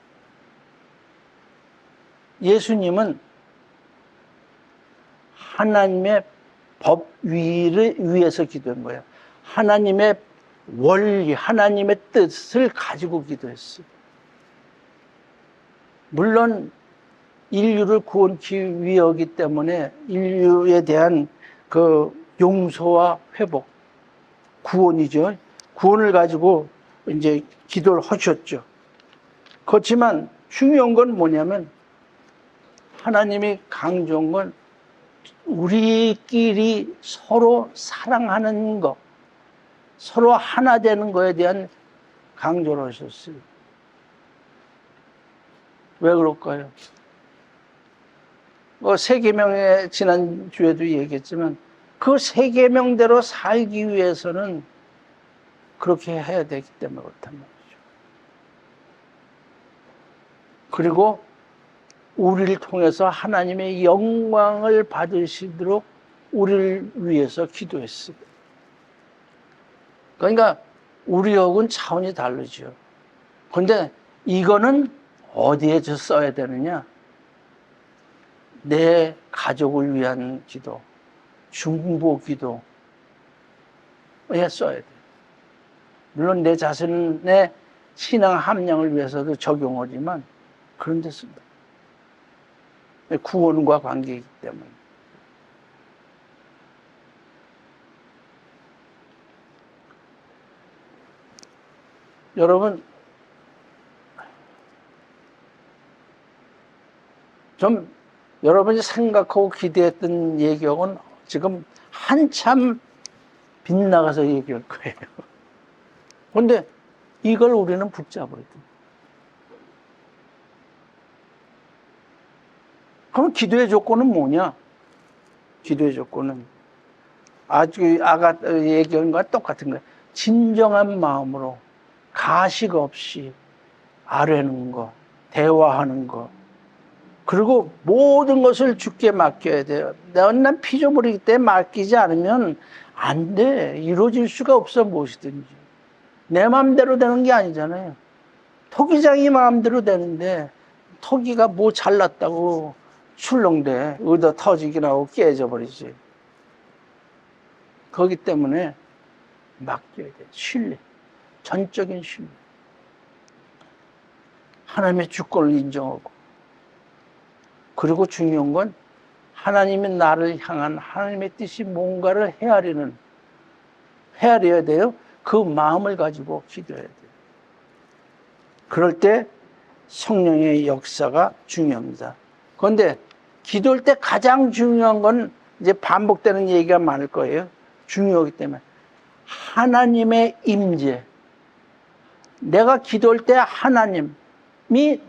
예수님은 하나님의 법 위에서 기도한 거예요. 하나님의 원리, 하나님의 뜻을 가지고 기도했어요. 물론 인류를 구원하기 위하기 때문에 인류에 대한 그 용서와 회복, 구원이죠. 구원을 가지고 이제 기도를 하셨죠. 그렇지만 중요한 건 뭐냐면 하나님이 강조한 건 우리끼리 서로 사랑하는 것, 서로 하나 되는 거에 대한 강조를 하셨어요. 왜 그럴까요? 세 계명에 지난주에도 얘기했지만 그 세 계명대로 살기 위해서는 그렇게 해야 되기 때문에 그렇단 말이죠. 그리고 우리를 통해서 하나님의 영광을 받으시도록 우리를 위해서 기도했어요. 그러니까 우리하고는 차원이 다르죠. 그런데 이거는 어디에 써야 되느냐? 내 가족을 위한 기도, 중보 기도에 써야 돼요. 물론 내 자신의 신앙 함량을 위해서도 적용하지만 그런 데 쓴다. 구원과 관계이기 때문에. 여러분, 좀 여러분이 생각하고 기대했던 얘기하고는 지금 한참 빗나가서 얘기할 거예요. 그런데 이걸 우리는 붙잡아야 돼. 그럼 기도의 조건은 뭐냐? 기도의 조건은 아주 아까 얘기한 것과 똑같은 거예요. 진정한 마음으로 가식 없이 아뢰는 거, 대화하는 거, 그리고 모든 것을 주께 맡겨야 돼요. 난 피조물이기 때문에 맡기지 않으면 안 돼. 이루어질 수가 없어, 무엇이든지. 내 마음대로 되는 게 아니잖아요. 토기장이 마음대로 되는데 토기가 뭐 잘났다고 출렁대 얻어 터지긴 하고 깨져버리지. 그렇기 때문에 맡겨야 돼. 신뢰, 전적인 신뢰. 하나님의 주권을 인정하고, 그리고 중요한 건 하나님이 나를 향한 하나님의 뜻이 뭔가를 헤아려야 돼요. 그 마음을 가지고 기도해야 돼요. 그럴 때 성령의 역사가 중요합니다. 그런데 기도할 때 가장 중요한 건 이제 반복되는 얘기가 많을 거예요. 중요하기 때문에 하나님의 임재. 내가 기도할 때 하나님이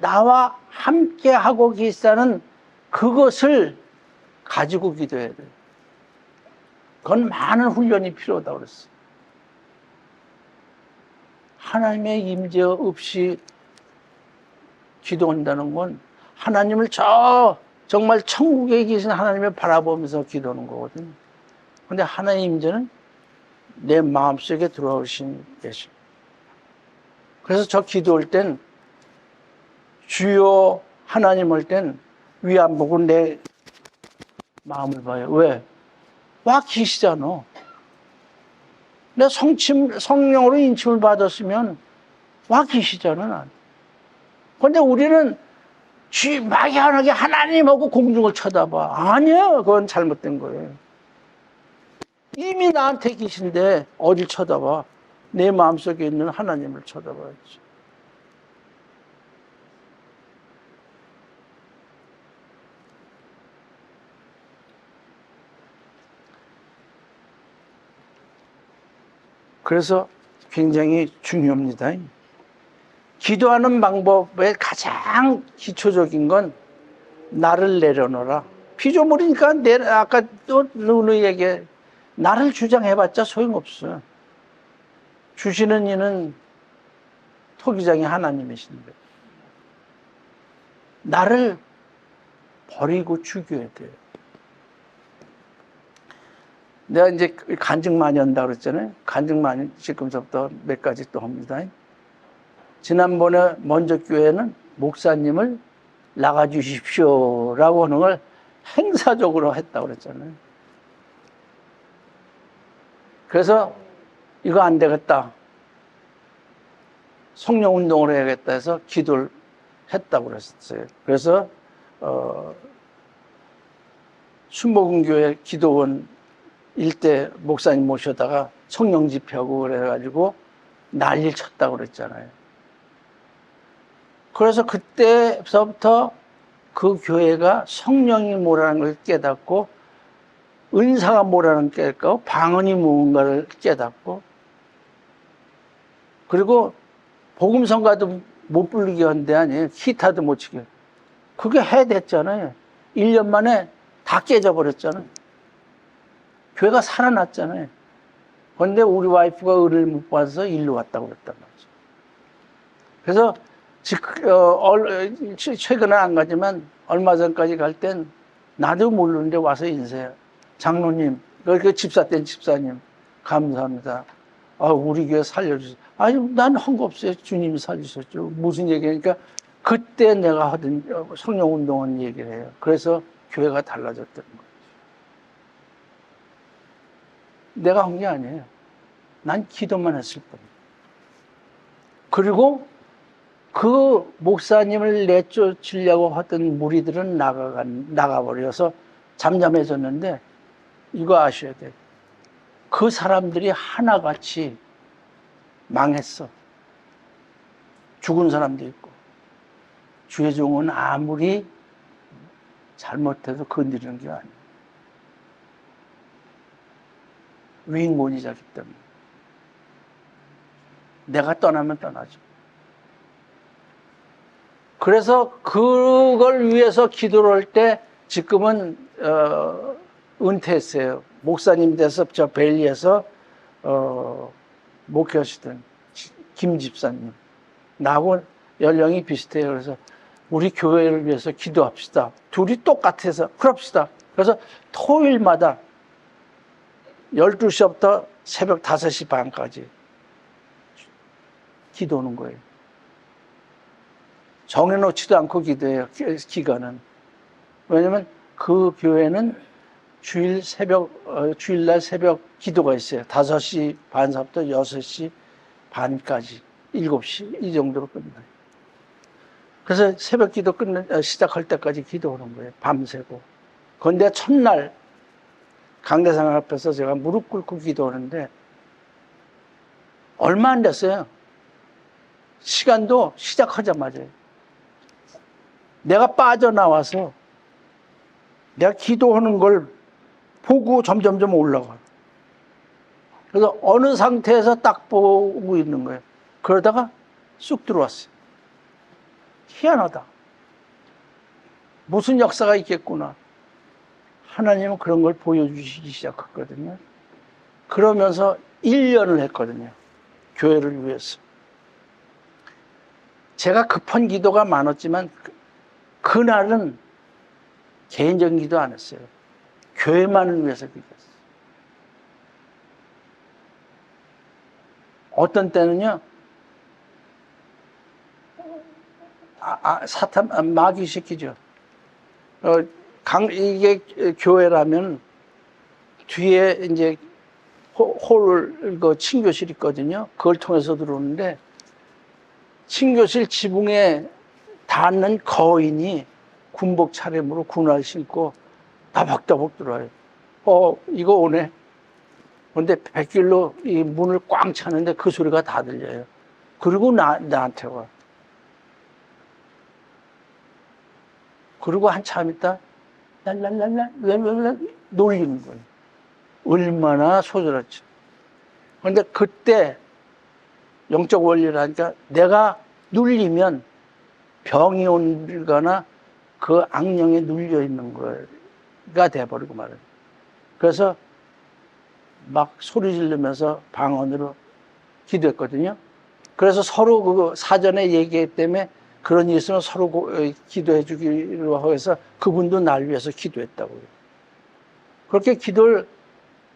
나와 함께 하고 계시다는 그것을 가지고 기도해야 돼요. 그건 많은 훈련이 필요하다고 그랬어요. 하나님의 임재 없이 기도한다는 건 하나님을 정말 천국에 계신 하나님을 바라보면서 기도하는 거거든요. 그런데 하나님의 임재는 내 마음속에 들어오신 계시. 그래서 저 기도할 땐 주여 하나님 할 땐 위 안 보고 내 마음을 봐요. 왜? 와 계시잖아. 내 성령으로 인침을 받았으면 와 계시잖아. 그런데 우리는 막연하게 하나님하고 공중을 쳐다봐. 아니야, 그건 잘못된 거예요. 이미 나한테 계신데 어딜 쳐다봐? 내 마음속에 있는 하나님을 쳐다봐야지. 그래서 굉장히 중요합니다. 기도하는 방법의 가장 기초적인 건 나를 내려놓아라. 피조물이니까 아까 또 누누이 얘기해. 나를 주장해봤자 소용없어요. 주시는 이는 토기장이 하나님이신데 나를 버리고 죽여야 돼요. 내가 이제 간증 많이 한다고 그랬잖아요. 간증 많이 지금부터 몇 가지 또 합니다. 지난번에 먼저 교회는 목사님을 나가주십시오라고 하는 걸 행사적으로 했다고 그랬잖아요. 그래서 이거 안 되겠다. 성령 운동을 해야겠다 해서 기도를 했다고 그랬어요. 그래서 순복음교회 기도원 일대 목사님 모셔다가 성령 집회하고 그래가지고 난리를 쳤다고 그랬잖아요. 그래서 그때서부터 그 교회가 성령이 뭐라는 걸 깨닫고 은사가 뭐라는 걸 깨닫고 방언이 뭔가를 깨닫고 그리고 복음성가도 못 부르게 한 데 아니에요. 기타도 못 치게. 그게 해됐잖아요. 1년 만에 다 깨져버렸잖아요. 교회가 살아났잖아요. 그런데 우리 와이프가 은혜를 못 받아서 일로 왔다고 그랬단 말이죠. 그래서 최근은 안 가지만 얼마 전까지 갈 땐 나도 모르는데 와서 인사해. 장로님, 그 집사 땐 집사님, 감사합니다. 우리 교회 살려주세요. 아니, 난 한 거 없어요. 주님이 살리셨죠. 무슨 얘기니까 그때 내가 하던 성령운동원 얘기를 해요. 그래서 교회가 달라졌다는 거예요. 내가 한 게 아니에요. 난 기도만 했을 뿐이에요. 그리고 그 목사님을 내쫓으려고 하던 무리들은 나가버려서 잠잠해졌는데 이거 아셔야 돼요. 그 사람들이 하나같이 망했어. 죽은 사람도 있고. 주의 종은 아무리 잘못해도 건드리는 게 아니에요. 위인권이자기 때문에. 내가 떠나면 떠나죠. 그래서 그걸 위해서 기도를 할 때 지금은 은퇴했어요. 목사님 돼서 저 벨리에서 목회하시던 김 집사님. 나하고 연령이 비슷해요. 그래서 우리 교회를 위해서 기도합시다. 둘이 똑같아서 그럽시다. 그래서 토요일마다 12시부터 새벽 5시 반까지 기도하는 거예요. 정해놓지도 않고 기도해요. 기간은. 왜냐면 그 교회는 주일날 새벽 기도가 있어요. 5시 반서부터 6시 반까지 7시 이 정도로 끝나요. 그래서 새벽 기도 시작할 때까지 기도하는 거예요. 밤새고. 그런데 첫날 강대상 앞에서 제가 무릎 꿇고 기도하는데 얼마 안 됐어요. 시간도 시작하자마자 내가 빠져나와서 내가 기도하는 걸 보고 점점점 올라가요. 그래서 어느 상태에서 딱 보고 있는 거예요. 그러다가 쑥 들어왔어요. 희한하다. 무슨 역사가 있겠구나. 하나님은 그런 걸 보여주시기 시작했거든요. 그러면서 1년을 했거든요. 교회를 위해서. 제가 급한 기도가 많았지만 그날은 개인적인 기도 안 했어요. 교회만을 위해서 기도했어요. 어떤 때는요, 사탄, 마귀 시키죠. 이게 교회라면 뒤에 이제 친교실 있거든요. 그걸 통해서 들어오는데, 친교실 지붕에 닿는 거인이 군복 차림으로 군화를 신고 따박따박 들어와요. 이거 오네. 근데 백길로 이 문을 꽝 차는데 그 소리가 다 들려요. 그리고 나한테 와. 그리고 한참 있다, 랄랄랄라, 놀리는 거예요. 얼마나 소절했죠. 그런데 그때 영적 원리라니까 내가 눌리면 병이 오거나 그 악령에 눌려 있는 거가 돼버리고 말이에요. 그래서 막 소리 지르면서 방언으로 기도했거든요. 그래서 서로 그 사전에 얘기했기 때문에 그런 일이 있으면 서로 기도해 주기로 해서 그분도 날 위해서 기도했다고요. 그렇게 기도를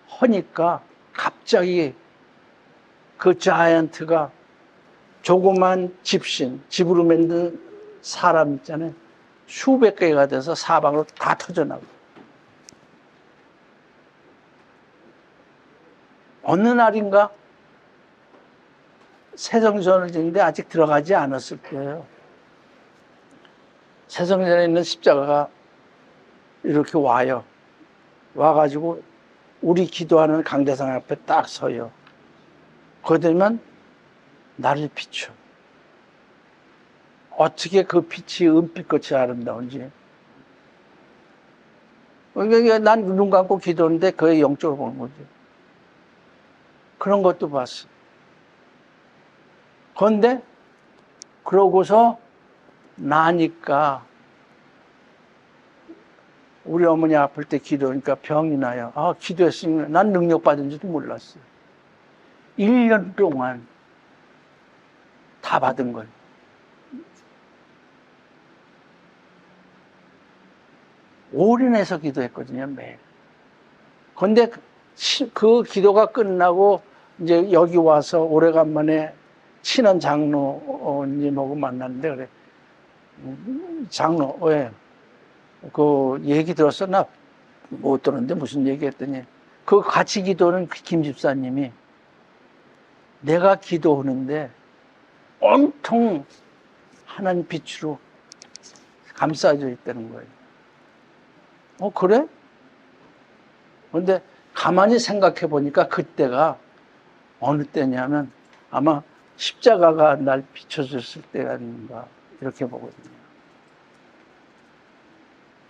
하니까 갑자기 그 자이언트가 조그만 집으로 만든 사람 있잖아요. 수백 개가 돼서 사방으로 다 터져나가고. 어느 날인가 새성전인데 아직 들어가지 않았을 거예요. 새성전에 있는 십자가가 이렇게 와요. 와가지고 우리 기도하는 강대상 앞에 딱 서요. 그러면 나를 비춰. 어떻게 그 빛이 은빛같이 아름다운지. 난 눈 감고 기도하는데 그의 영적으로 보는 거죠. 그런 것도 봤어. 그런데 그러고서 나니까 우리 어머니 아플 때 기도하니까 병이 나요. 기도했으면 난 능력 받은지도 몰랐어요. 1년 동안 다 받은 거예요. 올인해서 기도했거든요, 매일. 그런데 그 기도가 끝나고 이제 여기 와서 오래간만에 친한 장로님하고 만났는데, 그래. 장로, 왜? 그 얘기 들었어? 나 못 들었는데 무슨 얘기 했더니, 그 같이 기도하는 김 집사님이 내가 기도하는데 온통 하나님 빛으로 감싸져 있다는 거예요. 그래? 그런데 가만히 생각해 보니까 그때가 어느 때냐면 아마 십자가가 날 비춰줬을 때가 아닌가 이렇게 보거든요.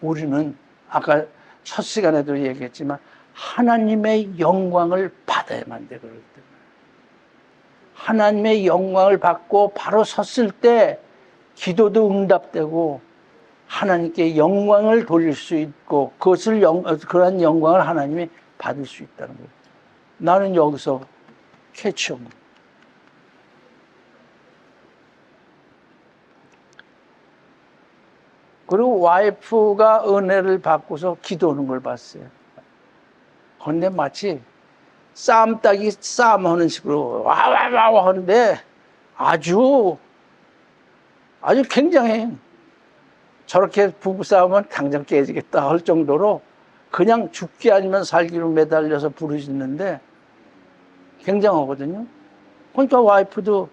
우리는 아까 첫 시간에도 얘기했지만 하나님의 영광을 받아야만 돼. 그럴 때 하나님의 영광을 받고 바로 섰을 때 기도도 응답되고 하나님께 영광을 돌릴 수 있고 그러한 영광을 하나님이 받을 수 있다는 거예요. 나는 여기서 캐치온 거예요. 그리고 와이프가 은혜를 받고서 기도하는 걸 봤어요. 그런데 마치 싸움닭이 싸움하는 식으로 와와와 하는데 아주 굉장해. 저렇게 부부싸움은 당장 깨지겠다 할 정도로 그냥 죽기 아니면 살기로 매달려서 부르짖는데 굉장하거든요. 그러니까 와이프도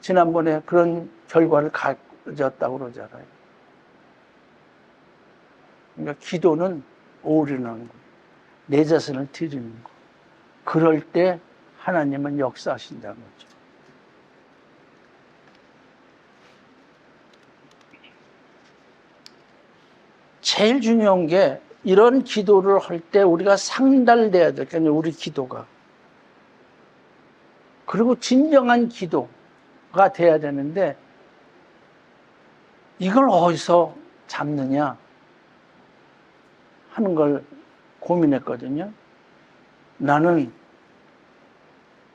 지난번에 그런 결과를 가졌다고 그러잖아요. 그러니까 기도는 올인하는 거, 내 자신을 드리는 거. 그럴 때 하나님은 역사하신다는 거죠. 제일 중요한 게 이런 기도를 할 때 우리가 상달돼야 될 게 아니라 우리 기도가. 그리고 진정한 기도가 돼야 되는데 이걸 어디서 잡느냐 하는 걸 고민했거든요. 나는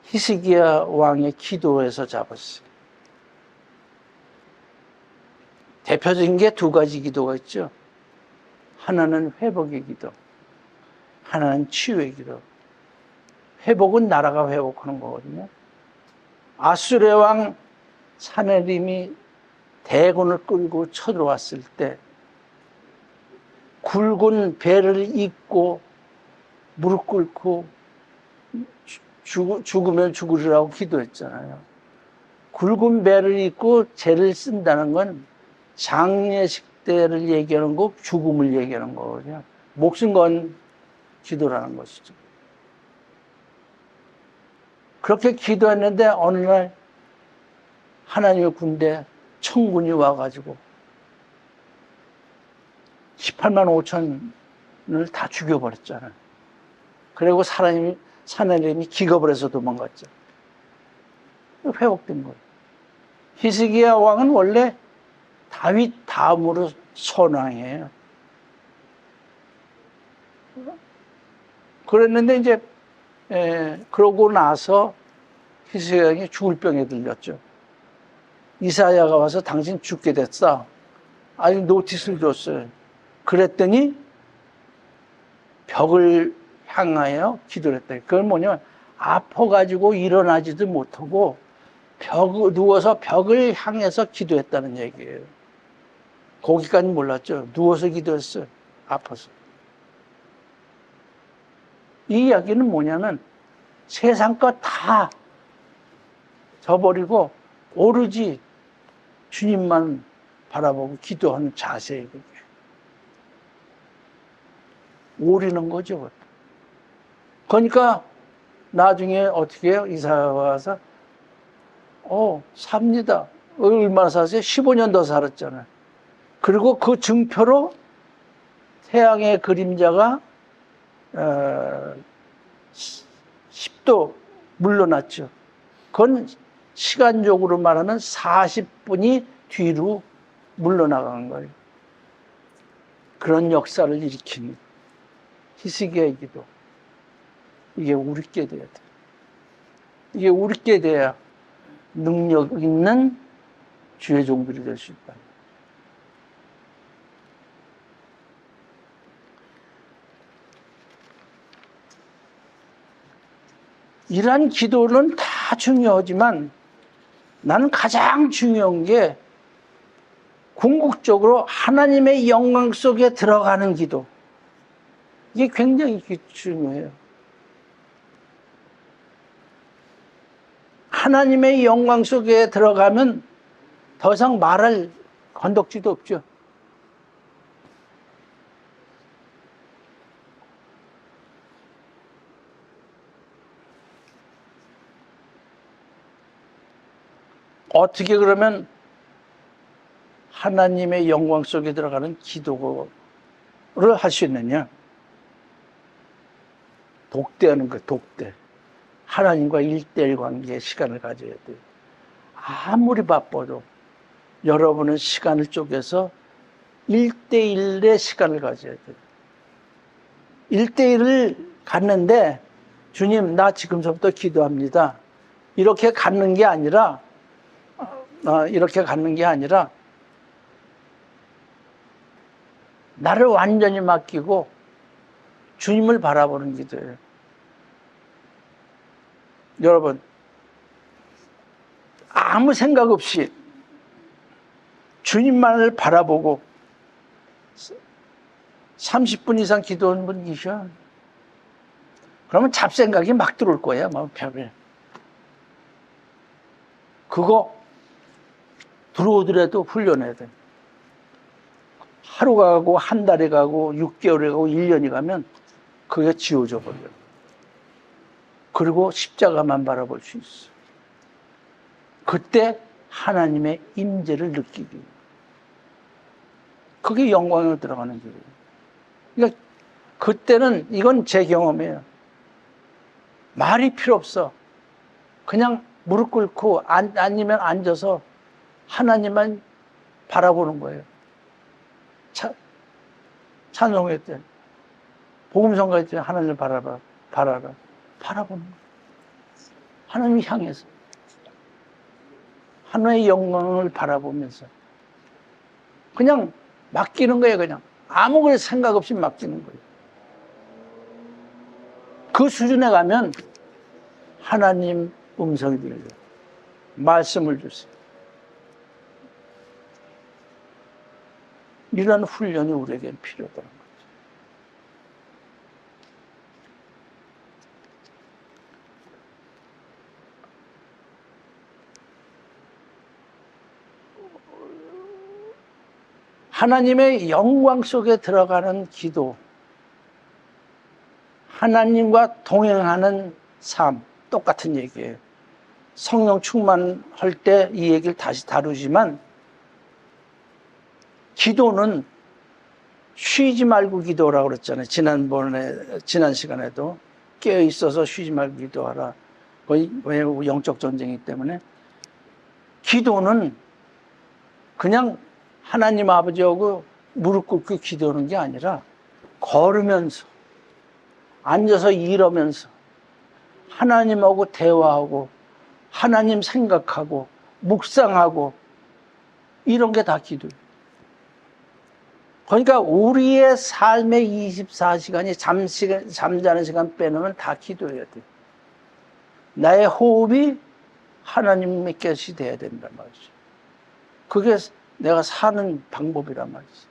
히스기야 왕의 기도에서 잡았어요. 대표적인 게 두 가지 기도가 있죠. 하나는 회복의 기도, 하나는 치유의 기도. 회복은 나라가 회복하는 거거든요. 아수르 왕 사네림이 대군을 끌고 쳐들어왔을 때 굵은 배를 잇고 무릎 꿇고 죽으면 죽으리라고 기도했잖아요. 굵은 배를 잇고 죄를 쓴다는 건 장례식 때를 얘기하는 거, 죽음을 얘기하는 거거든요. 목숨 건 기도라는 것이죠. 그렇게 기도했는데 어느 날 하나님의 군대 천군이 와가지고 18만 5천을 다 죽여버렸잖아요. 그리고 사내림이 기겁을 해서 도망갔죠. 회복된 거예요. 히스기야 왕은 원래 다윗 다음으로 선왕이에요. 그랬는데 이제 그러고 나서 히스기야 왕이 죽을 병에 들렸죠. 이사야가 와서 당신 죽게 됐어. 아니 노티스를 줬어요. 그랬더니 벽을 향하여 기도를 했다. 그건 뭐냐면 아파가지고 일어나지도 못하고 누워서 벽을 향해서 기도했다는 얘기예요. 거기까지 몰랐죠. 누워서 기도했어요. 아파서. 이 이야기는 뭐냐면 세상 것 다 저버리고 오로지 주님만 바라보고 기도하는 자세예요. 그게. 오리는 거죠. 그러니까 나중에 어떻게 해요? 이사가 와서 삽니다. 얼마나 사세요? 15년 더 살았잖아요. 그리고 그 증표로 태양의 그림자가 10도 물러났죠. 그건 시간적으로 말하면 40분이 뒤로 물러나간 거예요. 그런 역사를 일으킨 히스기야의 기도. 이게 우리께 돼야 돼. 이게 우리께 돼야 능력 있는 주의 종들이 될 수 있다. 이러한 기도는 다 중요하지만 나는 가장 중요한 게 궁극적으로 하나님의 영광 속에 들어가는 기도. 이게 굉장히 중요해요. 하나님의 영광 속에 들어가면 더 이상 말할 건덕지도 없죠. 어떻게 그러면 하나님의 영광 속에 들어가는 기도를 할 수 있느냐? 독대하는 거예요, 독대. 하나님과 1대1 관계의 시간을 가져야 돼요. 아무리 바빠도 여러분은 시간을 쪼개서 1대1의 시간을 가져야 돼요. 1대1을 갖는데 주님, 나 지금부터 기도합니다. 이렇게 갖는 게 아니라 나를 완전히 맡기고 주님을 바라보는 기도예요. 여러분, 아무 생각 없이 주님만을 바라보고 30분 이상 기도하는 분 계셔. 그러면 잡생각이 막 들어올 거예요, 막 벽에. 그거 들어오더라도 훈련해야 돼. 하루가 가고 한 달이 가고 6개월이 가고 1년이 가면 그게 지워져 버려요. 그리고 십자가만 바라볼 수 있어. 그때 하나님의 임재를 느끼기. 그게 영광으로 들어가는 거예요. 그러니까 그때는 이건 제 경험이에요. 말이 필요 없어. 그냥 무릎 꿇고 아니면 앉아서 하나님만 바라보는 거예요. 찬송회 때, 복음성가 때 하나님을 바라보는 거예요. 하나님을 향해서. 하나님의 영광을 바라보면서. 그냥 맡기는 거예요, 그냥. 아무 생각 없이 맡기는 거예요. 그 수준에 가면 하나님 음성이 들려요. 말씀을 주세요. 이런 훈련이 우리에겐 필요하다는 거죠. 하나님의 영광 속에 들어가는 기도, 하나님과 동행하는 삶, 똑같은 얘기예요. 성령 충만할 때 이 얘기를 다시 다루지만 기도는 쉬지 말고 기도하라고 그랬잖아요. 지난 시간에도 깨어 있어서 쉬지 말고 기도하라. 왜 영적 전쟁이기 때문에. 기도는 그냥 하나님 아버지하고 무릎 꿇고 기도하는 게 아니라 걸으면서, 앉아서 일하면서 하나님하고 대화하고 하나님 생각하고 묵상하고 이런 게 다 기도예요. 그러니까 우리의 삶의 24시간이 잠자는 시간 빼놓으면 다 기도해야 돼요. 나의 호흡이 하나님의 것이 돼야 된단 말이죠. 그게 내가 사는 방법이란 말이죠.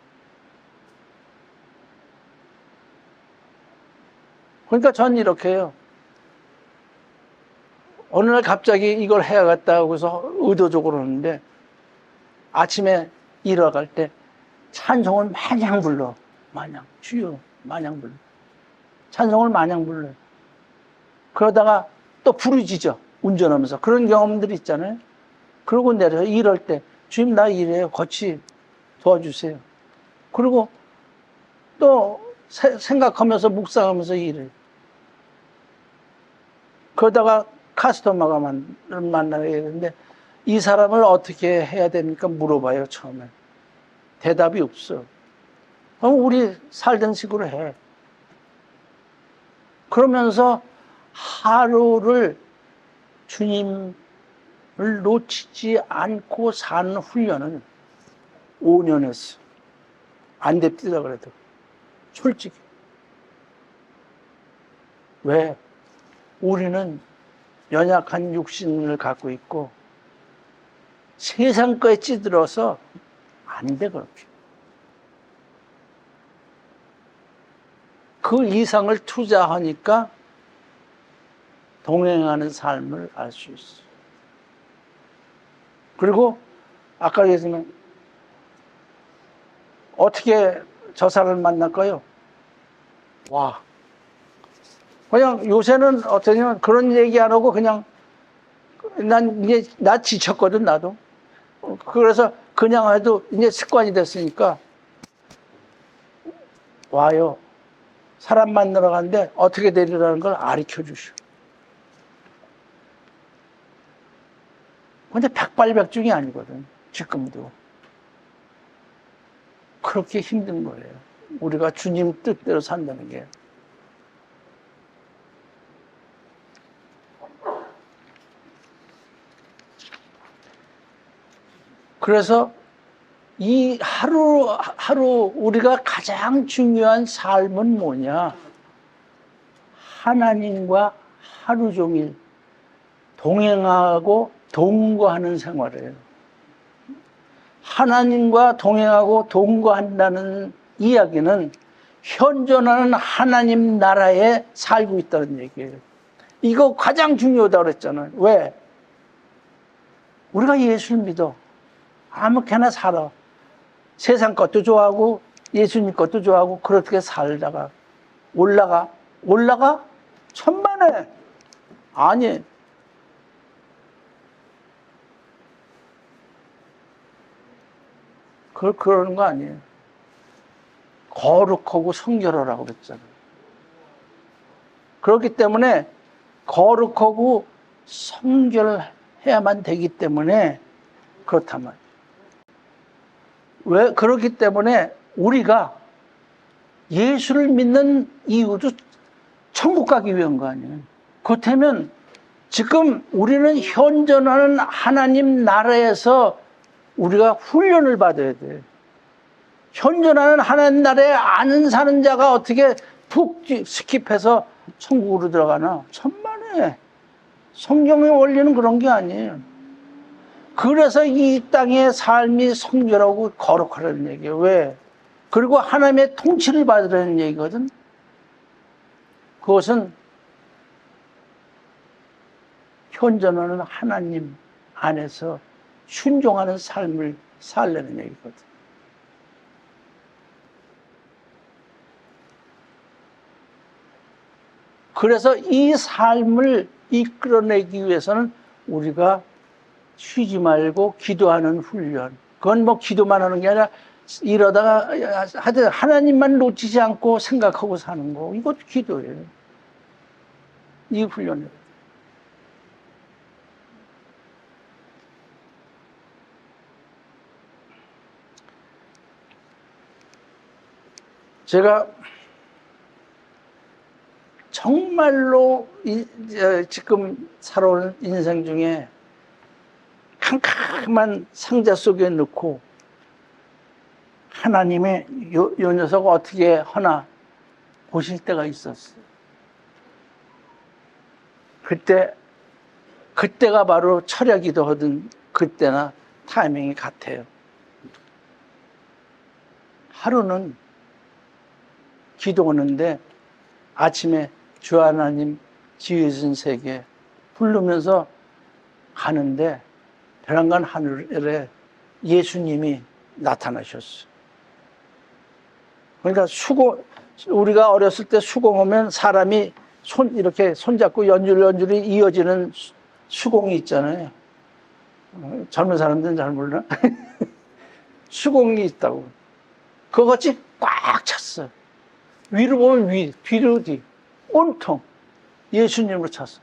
그러니까 전 이렇게 해요. 어느 날 갑자기 이걸 해야겠다고 해서 의도적으로 하는데 아침에 일어날 때 찬송을 마냥 불러. 마냥. 주여. 마냥 불러. 찬송을 마냥 불러요. 그러다가 또 부르짖어. 운전하면서. 그런 경험들이 있잖아요. 그러고 내려서 일할 때 주님 나 일해요. 같이 도와주세요. 그리고 또 생각하면서 묵상하면서 일해요. 그러다가 카스터머가 만나게 되는데 이 사람을 어떻게 해야 됩니까? 물어봐요. 처음에. 대답이 없어. 그럼 우리 살던 식으로 해. 그러면서 하루를 주님을 놓치지 않고 사는 훈련은 5년 했어. 안 됩디다 그래도. 솔직히. 왜? 우리는 연약한 육신을 갖고 있고 세상 거에 찌들어서 안 돼, 그렇게. 그 이상을 투자하니까 동행하는 삶을 알 수 있어. 그리고 아까 얘기했지만 어떻게 저 사람을 만날까요? 와. 그냥 요새는 어떠냐면 그런 얘기 안 하고 그냥 난 이제 나 지쳤거든, 나도. 그래서 그냥 해도 이제 습관이 됐으니까 와요. 사람 만나러 가는데 어떻게 되리라는 걸 가르쳐 주셔. 근데 백발백중이 아니거든, 지금도. 그렇게 힘든 거예요. 우리가 주님 뜻대로 산다는 게. 그래서 이 하루 우리가 가장 중요한 삶은 뭐냐? 하나님과 하루 종일 동행하고 동거하는 생활이에요. 하나님과 동행하고 동거한다는 이야기는 현존하는 하나님 나라에 살고 있다는 얘기예요. 이거 가장 중요하다고 그랬잖아요. 왜? 우리가 예수를 믿어. 아무렇게나 살아. 세상 것도 좋아하고 예수님 것도 좋아하고 그렇게 살다가 올라가? 천만에. 아니. 그러는 거 아니에요. 거룩하고 성결하라고 그랬잖아요. 그렇기 때문에 거룩하고 성결해야만 되기 때문에 그렇단 말이에요. 왜? 그렇기 때문에 우리가 예수를 믿는 이유도 천국 가기 위한 거 아니에요. 그렇다면 지금 우리는 현존하는 하나님 나라에서 우리가 훈련을 받아야 돼. 현존하는 하나님 나라에 아는 사는 자가 어떻게 푹 스킵해서 천국으로 들어가나? 천만에. 성경의 원리는 그런 게 아니에요. 그래서 이 땅의 삶이 성결하고 거룩하라는 얘기예요. 왜? 그리고 하나님의 통치를 받으라는 얘기거든. 그것은 현존하는 하나님 안에서 순종하는 삶을 살려는 얘기거든. 그래서 이 삶을 이끌어내기 위해서는 우리가 쉬지 말고 기도하는 훈련. 그건 뭐 기도만 하는 게 아니라 이러다가 하여튼 하나님만 놓치지 않고 생각하고 사는 거. 이것도 기도예요. 이 훈련이에요. 제가 정말로 지금 살아오는 인생 중에 캄캄한 상자 속에 넣고 하나님의 요 녀석 어떻게 하나 보실 때가 있었어요. 그때가 바로 철야기도 하던 그때나 타이밍이 같아요. 하루는 기도하는데 아침에 주 하나님 지으신 세계 부르면서 가는데 베란간 하늘에 예수님이 나타나셨어요. 그러니까 우리가 어렸을 때 수공하면 사람이 이렇게 손잡고 연줄연줄이 이어지는 수공이 있잖아요. 젊은 사람들은 잘 몰라. 수공이 있다고. 그것이 꽉 찼어요. 위로 보면 위, 뒤로 뒤. 온통 예수님으로 찼어.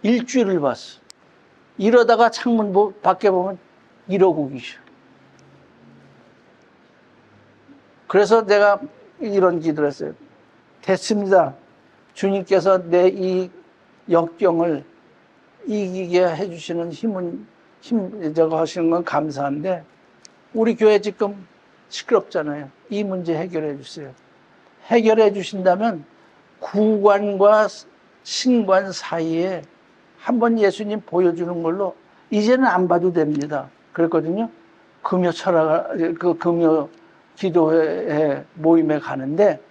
일주일을 봤어. 이러다가 창문 밖에 보면 이러고 계셔. 그래서 내가 이런 기도를 했어요. 됐습니다. 주님께서 내 이 역경을 이기게 해주시는 저거 하시는 건 감사한데, 우리 교회 지금 시끄럽잖아요. 이 문제 해결해 주세요. 해결해 주신다면 구관과 신관 사이에 한번 예수님 보여주는 걸로 이제는 안 봐도 됩니다. 그랬거든요. 금요 금요 기도회 모임에 가는데,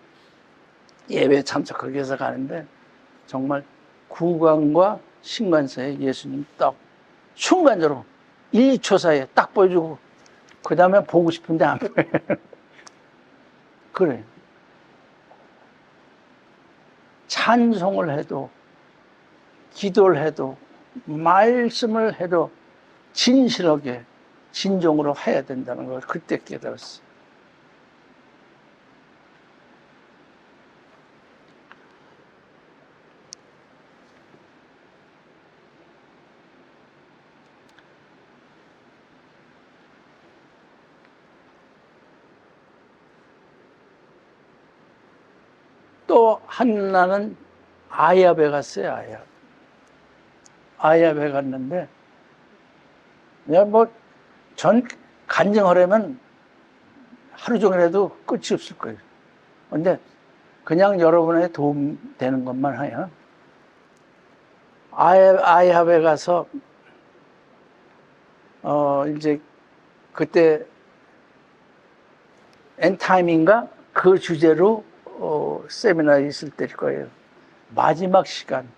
예배 참석하기 위해서 가는데, 정말 구강과 신관 사이에 예수님 딱 순간적으로 1, 2초 사이에 딱 보여주고, 그 다음에 보고 싶은데 안 보여요. 그래. 찬송을 해도, 기도를 해도, 말씀을 해도 진실하게, 진정으로 해야 된다는 걸 그때 깨달았어요. 또 하나는 아야베 갔어요. 아야베 갔는데, 내가 전 간증하려면 하루 종일 해도 끝이 없을 거예요. 근데 그냥 여러분의 도움 되는 것만 해요. 아야베 가서 이제 그때 엔타임인가 그 주제로 세미나 있을 때일 거예요. 마지막 시간.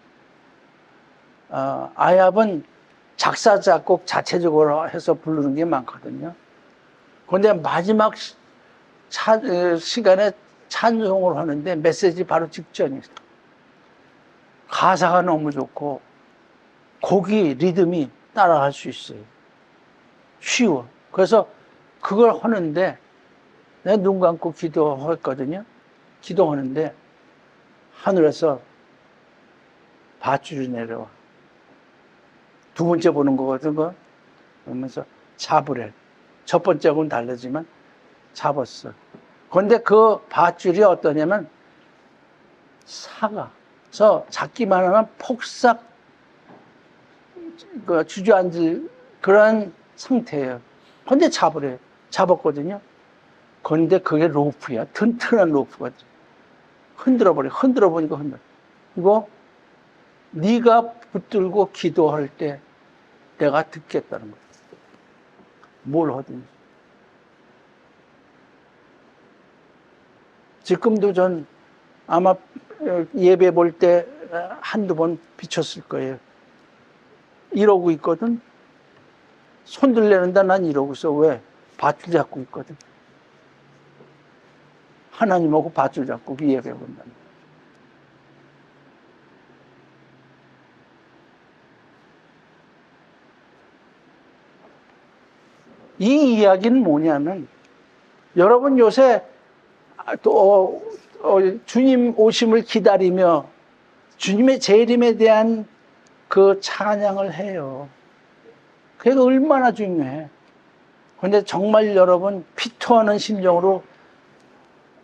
아야브는 작사 작곡 자체적으로 해서 부르는 게 많거든요. 그런데 마지막 시간에 찬송을 하는데 메시지 바로 직전이에요. 가사가 너무 좋고 곡이 리듬이 따라갈 수 있어요. 쉬워. 그래서 그걸 하는데 내가 눈 감고 기도했거든요. 기도하는데 하늘에서 밧줄이 내려와. 두 번째 보는 거거든. 그러면서 잡으래. 첫 번째하고는 다르지만 잡았어. 그런데 그 밧줄이 어떠냐면 사가서 잡기만 하면 폭삭 주저앉을 그런 상태예요. 그런데 잡으래. 잡았거든요. 그런데 그게 로프야. 튼튼한 로프가 흔들어버려. 흔들어보니까 흔들어. 이거 네가 붙들고 기도할 때 내가 듣겠다는 거야. 뭘 하든지. 지금도 전 아마 예배 볼 때 한두 번 비쳤을 거예요. 이러고 있거든. 손 들려는데 난 이러고 있어. 왜? 밧줄 잡고 있거든. 하나님하고 밧줄 잡고 예배 본다는 거야. 이 이야기는 뭐냐면, 여러분 요새 또 주님 오심을 기다리며 주님의 재림에 대한 그 찬양을 해요. 그게 얼마나 중요해. 그런데 정말 여러분 피토하는 심정으로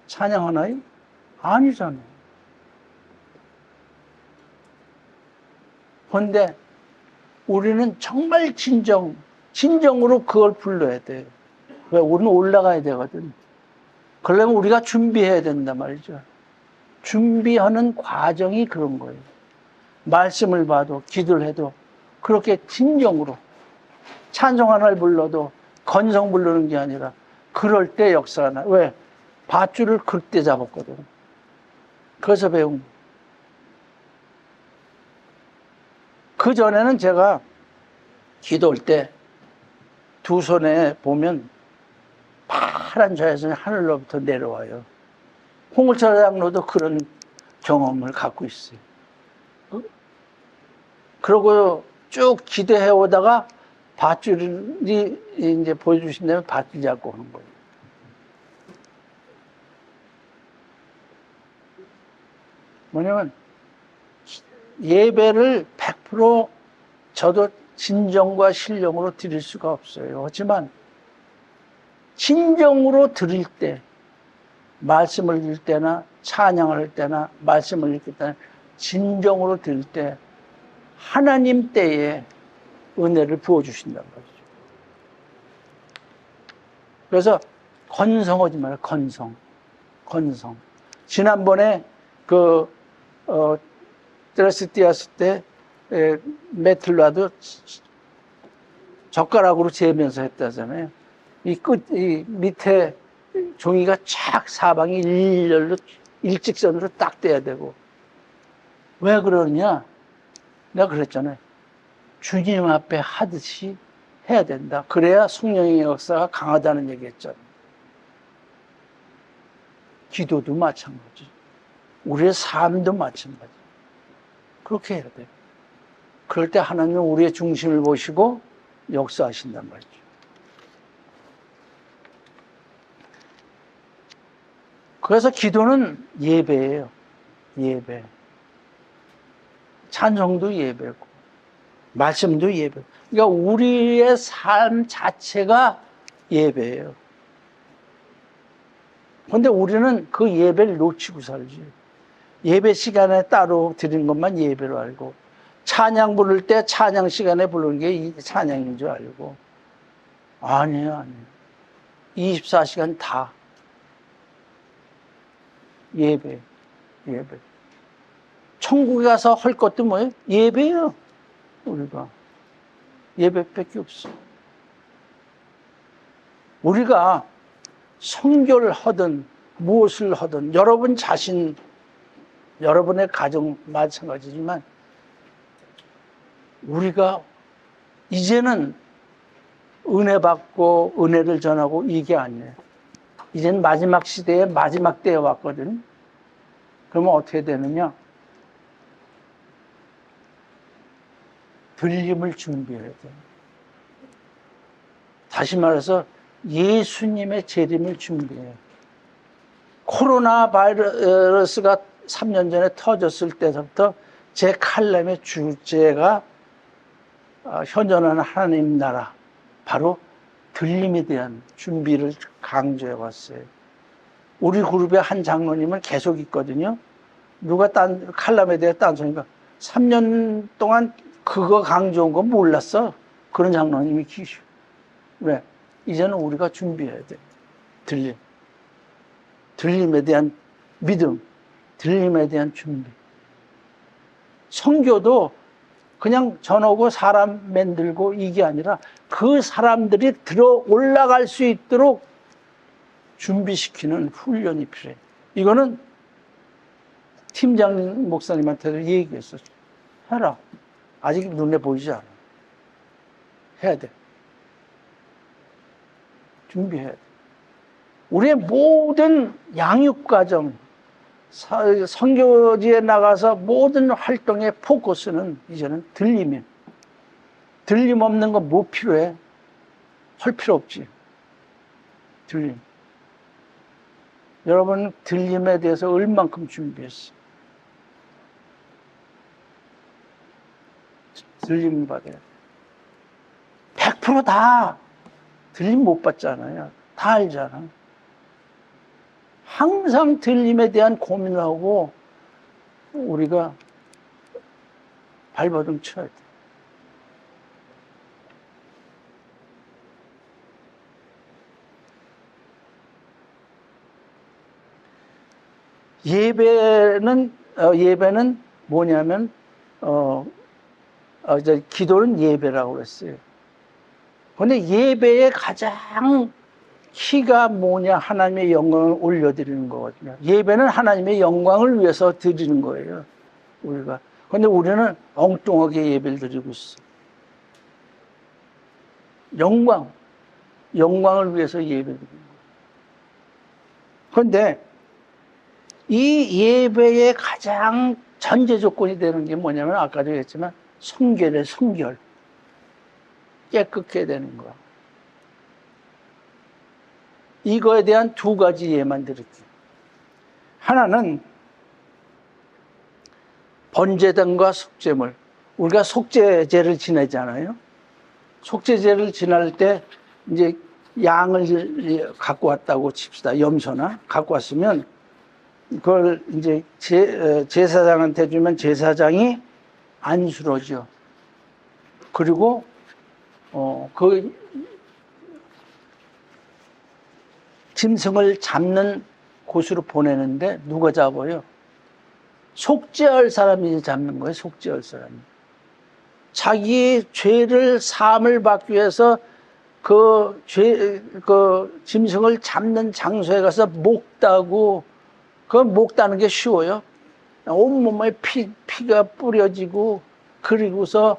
찬양하나요? 아니잖아요. 그런데 우리는 정말 진정으로 그걸 불러야 돼요. 왜? 우리는 올라가야 되거든. 그러려면 우리가 준비해야 된단 말이죠. 준비하는 과정이 그런 거예요. 말씀을 봐도 기도를 해도 그렇게 진정으로 찬송 하나를 불러도 건성 부르는 게 아니라 그럴 때 역사가 나. 왜? 밧줄을 그때 잡았거든. 그래서 배운 거예요. 그 전에는 제가 기도할 때 두 손에 보면 파란 자외선이 하늘로부터 내려와요. 홍을철 장로도 그런 경험을 갖고 있어요. 그러고 쭉 기도해 오다가 밧줄이 이제 보여주신다면 밧줄 잡고 오는 거예요. 뭐냐면 예배를 100% 저도 진정과 신령으로 드릴 수가 없어요. 하지만 진정으로 드릴 때, 말씀을 읽을 때나 찬양을 할 때나 말씀을 읽을 때나 진정으로 드릴 때 하나님 때에 은혜를 부어주신다는 거죠. 그래서 건성하지 말아요. 건성. 지난번에 드레스 띄었을 때 매트를 놔도 젓가락으로 재면서 했다잖아요. 이 밑에 종이가 쫙 사방이 일렬로 일직선으로 딱 돼야 되고. 왜 그러느냐? 내가 그랬잖아요. 주님 앞에 하듯이 해야 된다. 그래야 성령의 역사가 강하다는 얘기했잖아요. 기도도 마찬가지. 우리의 삶도 마찬가지. 그렇게 해야 돼요. 그럴 때 하나님은 우리의 중심을 보시고 역사하신단 말이죠. 그래서 기도는 예배예요. 예배. 찬송도 예배고, 말씀도 예배. 그러니까 우리의 삶 자체가 예배예요. 그런데 우리는 그 예배를 놓치고 살지. 예배 시간에 따로 드리는 것만 예배로 알고, 찬양 부를 때 찬양 시간에 부르는 게 찬양인 줄 알고. 아니에요. 24시간 다 예배. 천국에 가서 할 것도 뭐예요? 예배예요. 우리가 예배밖에 없어. 우리가 선교를 하든 무엇을 하든 여러분 자신, 여러분의 가정 마찬가지지만 우리가 이제는 은혜 받고 은혜를 전하고 이게 아니에요. 이제는 마지막 시대의 마지막 때에 왔거든. 그러면 어떻게 되느냐? 들림을 준비해야 돼. 다시 말해서 예수님의 재림을 준비해요. 코로나 바이러스가 3년 전에 터졌을 때부터 제 칼럼의 주제가 현존하는 하나님 나라, 바로 들림에 대한 준비를 강조해 왔어요. 우리 그룹의 한 장로님은 계속 있거든요. 누가 칼럼에 대해 딴소니까 3년 동안 그거 강조한 거 몰랐어. 그런 장로님이 계시고. 왜? 이제는 우리가 준비해야 돼. 들림. 들림에 대한 믿음. 들림에 대한 준비. 선교도 그냥 전하고 사람 만들고 이게 아니라 그 사람들이 들어 올라갈 수 있도록 준비시키는 훈련이 필요해. 이거는 팀장 목사님한테도 얘기했었어. 해라. 아직 눈에 보이지 않아. 해야 돼. 준비해야 돼. 우리의 모든 양육과정, 선교지에 나가서 모든 활동의 포커스는 이제는 들림이에요. 들림 없는 건 뭐 필요해? 할 필요 없지. 들림. 여러분 들림에 대해서 얼만큼 준비했어? 들림 받아야 돼. 100%다 들림 못 받잖아요. 다 알잖아. 항상 들림에 대한 고민을 하고 우리가 발버둥 쳐야 돼. 예배는 뭐냐면 기도는 예배라고 그랬어요. 그런데 예배의 가장 키가 뭐냐? 하나님의 영광을 올려드리는 거거든요. 예배는 하나님의 영광을 위해서 드리는 거예요. 우리가. 그런데 우리는 엉뚱하게 예배를 드리고 있어. 영광을 위해서 예배를 드리는 거예요. 그런데 이 예배의 가장 전제 조건이 되는 게 뭐냐면 아까도 했지만 성결의 성결. 깨끗해야 되는 거야. 이거에 대한 두 가지 예만 드릴게요. 하나는 번제단과 속죄물. 우리가 속죄제를 지내잖아요. 속죄제를 지낼 때 이제 양을 갖고 왔다고 칩시다. 염소나 갖고 왔으면 그걸 이제 제사장한테 주면 제사장이 안수로죠. 그리고 그 짐승을 잡는 곳으로 보내는데 누가 잡아요? 속죄할 사람이 잡는 거예요. 속죄할 사람이. 자기의 죄를 사함을 받기 위해서 그 짐승을 잡는 장소에 가서 목다고, 그 목다는 게 쉬워요. 온몸에 피가 뿌려지고, 그리고서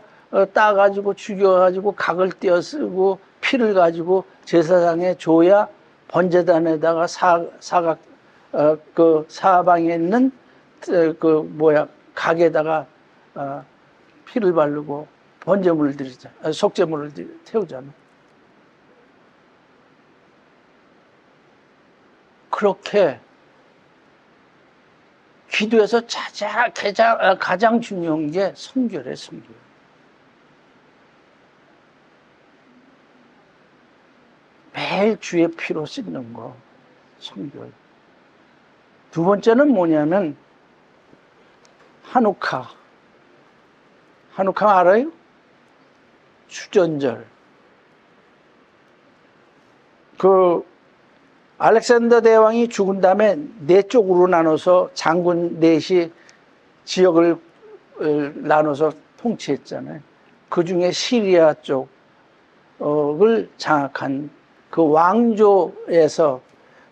따가지고 죽여가지고 각을 떼어 쓰고 피를 가지고 제사장에 줘야 번제단에다가 그 사방에 있는 각에다가 피를 바르고 번제물을 드리자, 속죄물을 태우잖아. 그렇게 기도에서 가장 중요한 게 성결이에요, 성결. 매일 주의 피로 씻는 거, 성결. 두 번째는 뭐냐면 하누카. 하누카 알아요? 추전절. 알렉산더 대왕이 죽은 다음에 네 쪽으로 나눠서 장군 넷이 지역을 나눠서 통치했잖아요. 그 중에 시리아 쪽을 장악한 그 왕조에서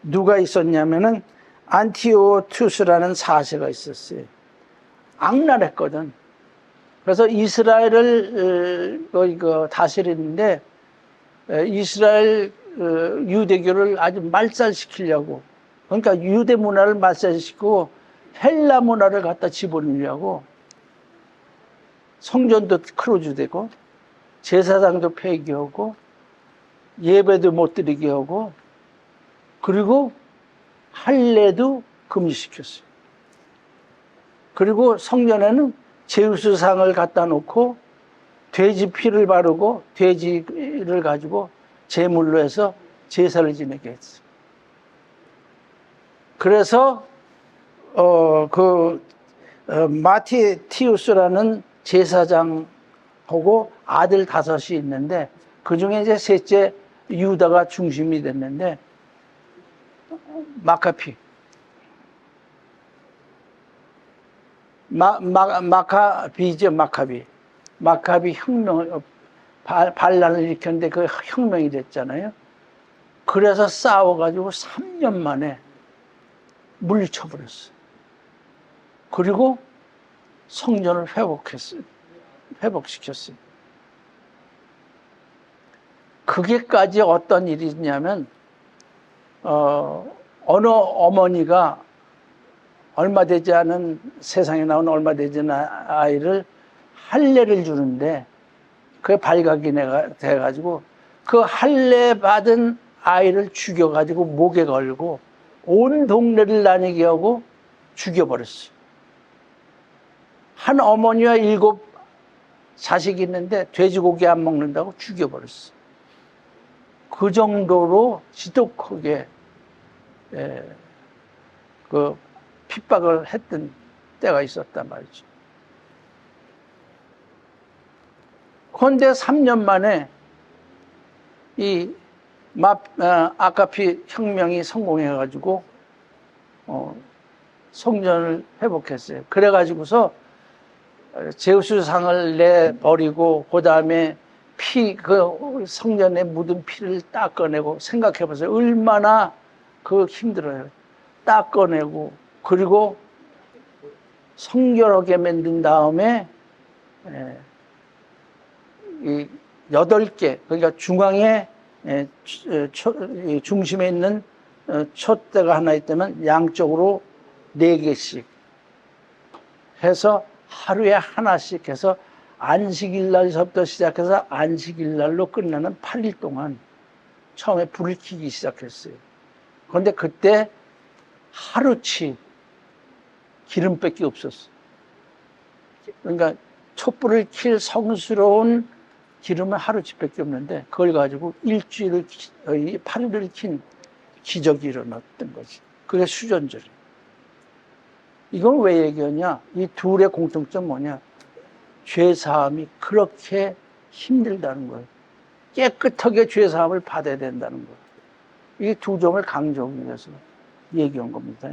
누가 있었냐면은 안티오투스라는 사세가 있었어요. 악랄했거든. 그래서 이스라엘을 다스리는데 이스라엘 유대교를 아주 말살시키려고, 그러니까 유대 문화를 말살시키고 헬라 문화를 갖다 집어넣으려고 성전도 크로즈되고 제사장도 폐기하고 예배도 못 드리게 하고 그리고 할례도 금지시켰어요. 그리고 성전에는 제우스상을 갖다 놓고 돼지 피를 바르고 돼지를 가지고 제물로 해서 제사를 지내게 했어요. 그래서 마티티우스라는 제사장하고 아들 5이 있는데 그 중에 이제 셋째 유다가 중심이 됐는데 마카비죠. 마카비 혁명, 반란을 일으켰는데 그 혁명이 됐잖아요. 그래서 싸워가지고 3년 만에 물리쳐버렸어요. 그리고 성전을 회복시켰어요. 그게까지 어떤 일이냐면 어느 어머니가 얼마 되지 않은, 세상에 나온 얼마 되지 않은 아이를 할례를 주는데 그게 발각이 돼가지고 그 할례 받은 아이를 죽여가지고 목에 걸고 온 동네를 나뉘게 하고 죽여버렸어요. 한 어머니와 7 자식이 있는데 돼지고기 안 먹는다고 죽여버렸어요. 그 정도로 지독하게 그 핍박을 했던 때가 있었단 말이죠. 그런데 3년 만에 이 아카피 혁명이 성공해가지고 성전을 회복했어요. 그래가지고서 제우스상을 내버리고 그 다음에 그 성전에 묻은 피를 닦아내고, 생각해보세요. 얼마나 힘들어요. 닦아내고 그리고 성결하게 만든 다음에 이 8개, 그러니까 중앙에 중심에 있는 촛대가 하나 있다면 양쪽으로 4개씩 해서 하루에 하나씩 해서 안식일날서부터 시작해서 안식일날로 끝나는 8일 동안 처음에 불을 켜기 시작했어요. 그런데 그때 하루치 기름밖에 없었어요. 그러니까 촛불을 킬 성스러운 기름은 하루치밖에 없는데 그걸 가지고 8일을 킨 기적이 일어났던 거지. 그게 수전절이에요. 이건 왜 얘기하냐? 이 둘의 공통점 뭐냐? 죄사함이 그렇게 힘들다는 거예요. 깨끗하게 죄사함을 받아야 된다는 거예요. 이 두 점을 강조하기 위해서 얘기한 겁니다.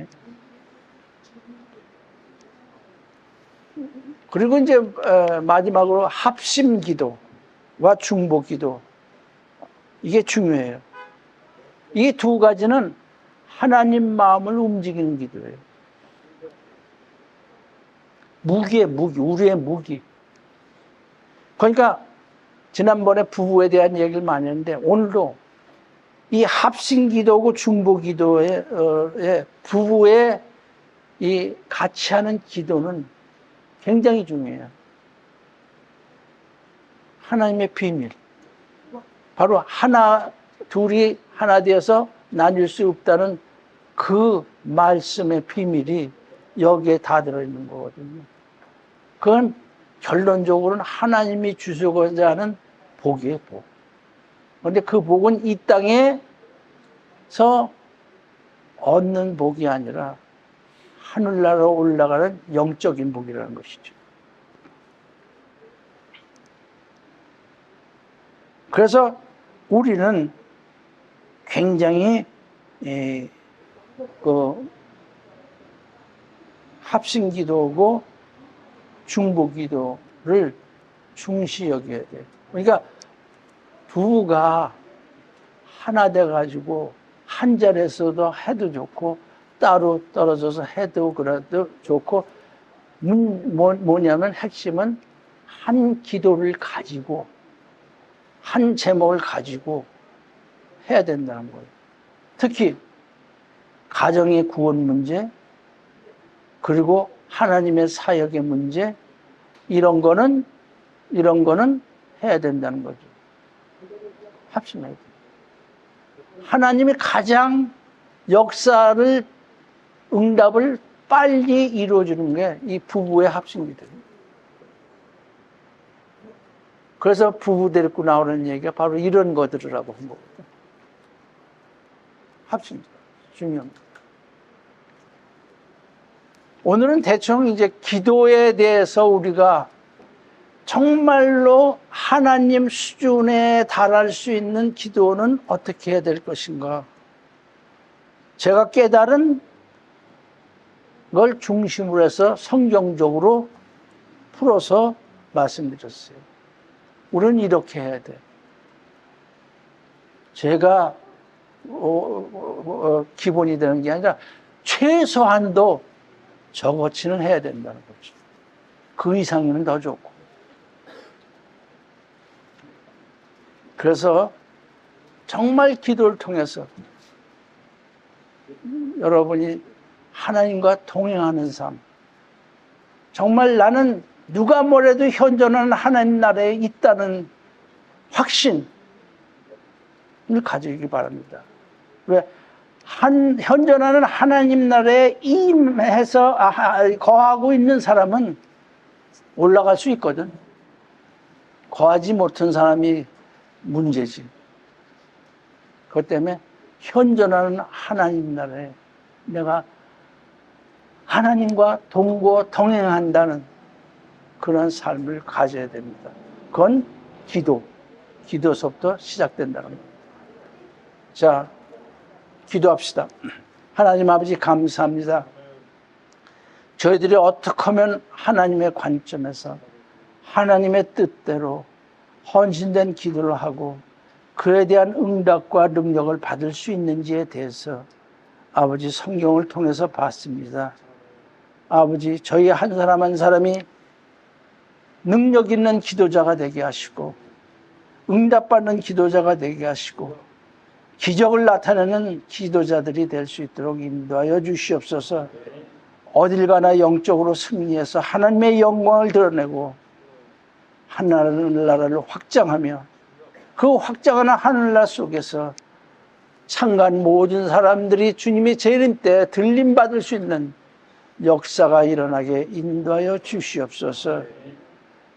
그리고 이제 마지막으로 합심 기도와 중보 기도. 이게 중요해요. 이 두 가지는 하나님 마음을 움직이는 기도예요. 무기의 무기, 우리의 무기. 그러니까 지난번에 부부에 대한 얘기를 많이 했는데 오늘도 이 합심 기도고 중보 기도의 부부의 이 같이 하는 기도는 굉장히 중요해요. 하나님의 비밀. 바로 둘이 하나 되어서 나뉠 수 없다는 그 말씀의 비밀이 여기에 다 들어있는 거거든요. 그건 결론적으로는 하나님이 주시고자 하는 복이에요, 복. 그런데 그 복은 이 땅에서 얻는 복이 아니라 하늘나라로 올라가는 영적인 복이라는 것이죠. 그래서 우리는 굉장히 합심기도고 중보기도를 중시 여겨야 돼요. 그러니까 부부가 하나 돼가지고 한 자리에서도 해도 좋고 따로 떨어져서 해도 그래도 좋고 뭐냐면 핵심은 한 기도를 가지고 한 제목을 가지고 해야 된다는 거예요. 특히 가정의 구원 문제 그리고 하나님의 사역의 문제 이런 거는 해야 된다는 거죠. 합심해야 돼요. 하나님이 가장 역사를 응답을 빨리 이루어주는 게 이 부부의 합심기도예요. 그래서 부부 데리고 나오는 얘기가 바로 이런 것들이라고 한 거거든요. 합심기도 중요합니다. 오늘은 대충 이제 기도에 대해서 우리가 정말로 하나님 수준에 달할 수 있는 기도는 어떻게 해야 될 것인가. 제가 깨달은 걸 중심으로 해서 성경적으로 풀어서 말씀드렸어요. 우리는 이렇게 해야 돼요. 제가 기본이 되는 게 아니라 최소한도 저거치는 해야 된다는 거죠. 그 이상이면 더 좋고. 그래서 정말 기도를 통해서 여러분이 하나님과 동행하는 삶, 정말 나는 누가 뭐래도 현존하는 하나님 나라에 있다는 확신을 가지기 바랍니다. 왜? 현존하는 하나님 나라에 임해서 거하고 있는 사람은 올라갈 수 있거든. 거하지 못한 사람이 문제지. 그것 때문에 현존하는 하나님 나라에 내가 하나님과 동행한다는 그런 삶을 가져야 됩니다. 그건 기도서부터 시작된다는 겁니다. 자, 기도합시다. 하나님 아버지 감사합니다. 저희들이 어떻게 하면 하나님의 관점에서 하나님의 뜻대로 헌신된 기도를 하고 그에 대한 응답과 능력을 받을 수 있는지에 대해서 아버지 성경을 통해서 봤습니다. 아버지 저희 한 사람 한 사람이 능력 있는 기도자가 되게 하시고 응답받는 기도자가 되게 하시고 기적을 나타내는 기도자들이 될 수 있도록 인도하여 주시옵소서. 어딜 가나 영적으로 승리해서 하나님의 영광을 드러내고 하늘나라를 확장하며 그 확장하는 하늘나라 속에서 창간 모든 사람들이 주님의 재림 때 들림받을 수 있는 역사가 일어나게 인도하여 주시옵소서.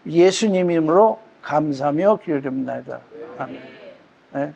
예수님 이름으로 감사하며 기도드립니다. 아멘. 네.